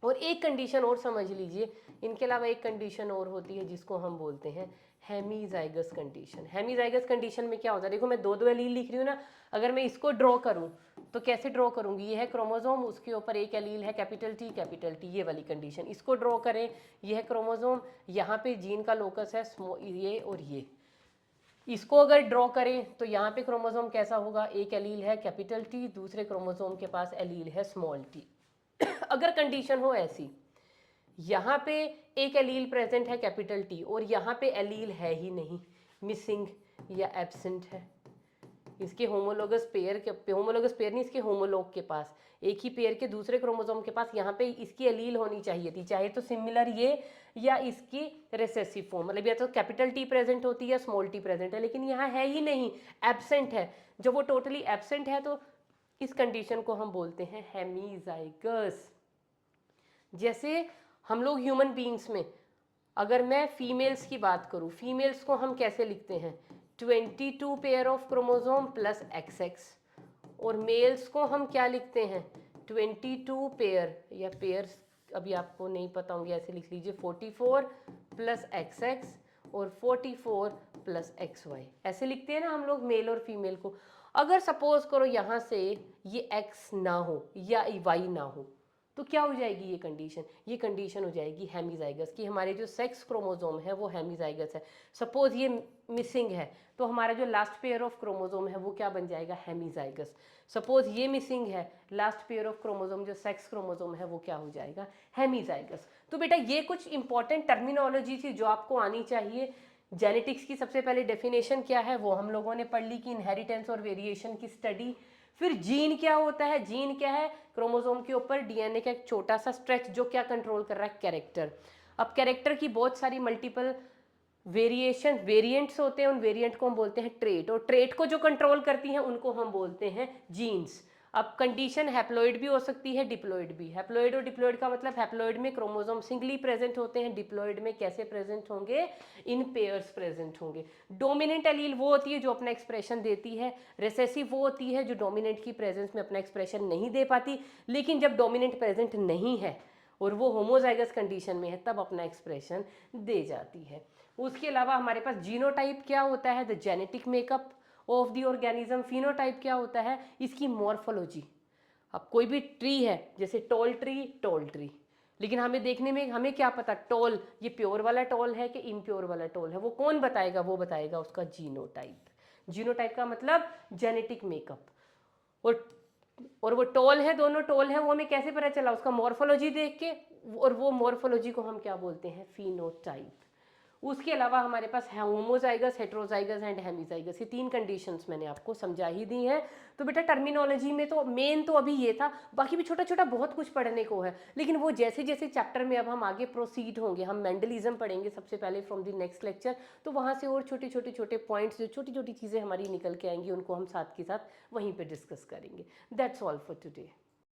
और एक कंडीशन और समझ लीजिए, इनके अलावा एक कंडीशन और होती है जिसको हम बोलते हैं हेमीजाइगस कंडीशन। हेमीजाइगस कंडीशन में क्या होता है? देखो, मैं दो एलील लिख रही हूँ ना, अगर मैं इसको ड्रॉ करूँ तो कैसे ड्रॉ करूँगी? ये है क्रोमोसोम, उसके ऊपर एक एलील है कैपिटल टी, ये वाली कंडीशन। इसको ड्रॉ करें, ये है क्रोमोसोम, यहाँ पे जीन का लोकस है ये और ये। इसको अगर ड्रॉ करें तो यहाँ पे क्रोमोसोम कैसा होगा? एक एलील है कैपिटल टी, दूसरे क्रोमोसोम के पास एलील है स्मॉल टी। अगर कंडीशन हो ऐसी, यहाँ पे एक एलील प्रेजेंट है कैपिटल टी, और यहाँ पे एलील है ही नहीं, मिसिंग या एब्सेंट है, इसके होमोलोगस पेयर के, होमोलोगस पेयर नहीं, इसके होमोलोग के पास, एक ही पेयर के दूसरे क्रोमोसोम के पास यहाँ पे इसकी एलील होनी चाहिए थी, चाहे तो सिमिलर ये या इसकी रिसेसिव फॉर्म, मतलब या तो कैपिटल टी प्रेजेंट होती है या स्मॉल टी प्रेजेंट है, लेकिन यहाँ है ही नहीं, एब्सेंट है। जब वो टोटली एब्सेंट है तो इस कंडीशन को हम बोलते हैं हेमीजाइगस। जैसे हम लोग ह्यूमन बीइंग्स में, अगर मैं फीमेल्स की बात करूं, फीमेल्स को हम कैसे लिखते हैं? 22 pair of chromosome plus XX। और मेल्स को हम क्या लिखते हैं? 22 पेयर या पेयर्स, अभी आपको नहीं पता होंगे, ऐसे लिख लीजिए 44 प्लस XX और 44 प्लस XY, ऐसे लिखते हैं ना हम लोग मेल और फीमेल को। अगर सपोज करो यहाँ से ये X ना हो या Y ना हो, तो क्या हो जाएगी ये कंडीशन? ये कंडीशन हो जाएगी हेमीजाइगस की, हमारे जो सेक्स क्रोमोसोम है वो हेमीजाइगस है। सपोज ये मिसिंग है तो हमारा जो लास्ट पेयर ऑफ क्रोमोसोम है वो क्या बन जाएगा? हेमीजाइगस। सपोज ये मिसिंग है, लास्ट पेयर ऑफ क्रोमोसोम जो सेक्स क्रोमोसोम है वो क्या हो जाएगा? हेमीजाइगस। तो बेटा ये कुछ इंपॉर्टेंट टर्मिनोलॉजी थी जो आपको आनी चाहिए। जेनेटिक्स की सबसे पहले डेफिनेशन क्या है वो हम लोगों ने पढ़ ली कि इनहेरिटेंस और वेरिएशन की स्टडी। फिर जीन क्या होता है? जीन क्या है? क्रोमोसोम के ऊपर डीएनए का एक छोटा सा स्ट्रेच जो क्या कंट्रोल कर रहा है? कैरेक्टर। अब कैरेक्टर की बहुत सारी मल्टीपल वेरिएशन, वेरिएंट्स होते हैं, उन वेरिएंट को हम बोलते हैं ट्रेट, और ट्रेट को जो कंट्रोल करती हैं उनको हम बोलते हैं जीन्स। अब कंडीशन हैप्लॉइड भी हो सकती है, डिप्लॉइड भी। हैप्लॉइड और डिप्लॉइड का मतलब, हैप्लॉइड में क्रोमोसोम सिंगली प्रेजेंट होते हैं, डिप्लॉइड में कैसे प्रेजेंट होंगे, इन पेयर्स प्रेजेंट होंगे। डोमिनेंट एलील वो होती है जो अपना एक्सप्रेशन देती है, रिसेसिव वो होती है जो डोमिनेंट की प्रेजेंस में अपना एक्सप्रेशन नहीं दे पाती, लेकिन जब डोमिनेंट प्रेजेंट नहीं है और वो होमोजाइगस कंडीशन में है तब अपना एक्सप्रेशन दे जाती है। उसके अलावा हमारे पास जीनोटाइप क्या होता है, the genetic makeup of the organism. Phenotype क्या होता है, इसकी मॉर्फोलॉजी। अब कोई भी ट्री है, जैसे टॉल ट्री, लेकिन हमें देखने में हमें क्या पता टॉल ये प्योर वाला टॉल है कि इम्प्योर वाला टॉल है, वो कौन बताएगा, वो बताएगा उसका जीनोटाइप। जीनोटाइप का मतलब जेनेटिक मेकअप। और वो टॉल है, दोनों टॉल है, वो हमें कैसे पता चला, उसका मॉर्फोलॉजी देख के, और वो मॉर्फोलॉजी को हम क्या बोलते हैं, फिनोटाइप। उसके अलावा हमारे पास है होमोजाइगस, हेट्रोजाइगस एंड हेमीजाइगस, ये 3 कंडीशंस मैंने आपको समझा ही दी हैं। तो बेटा टर्मिनोलॉजी में तो मेन तो अभी ये था, बाकी भी छोटा छोटा बहुत कुछ पढ़ने को है, लेकिन वो जैसे जैसे चैप्टर में अब हम आगे प्रोसीड होंगे, हम मेंडलिज्म पढ़ेंगे सबसे पहले फ्रॉम द नेक्स्ट लेक्चर, तो वहाँ से और छोटे छोटे छोटे पॉइंट्स, जो छोटी छोटी चीज़ें हमारी निकल के आएंगी, उनको हम साथ के साथ वहीं पर डिस्कस करेंगे। That's all for today.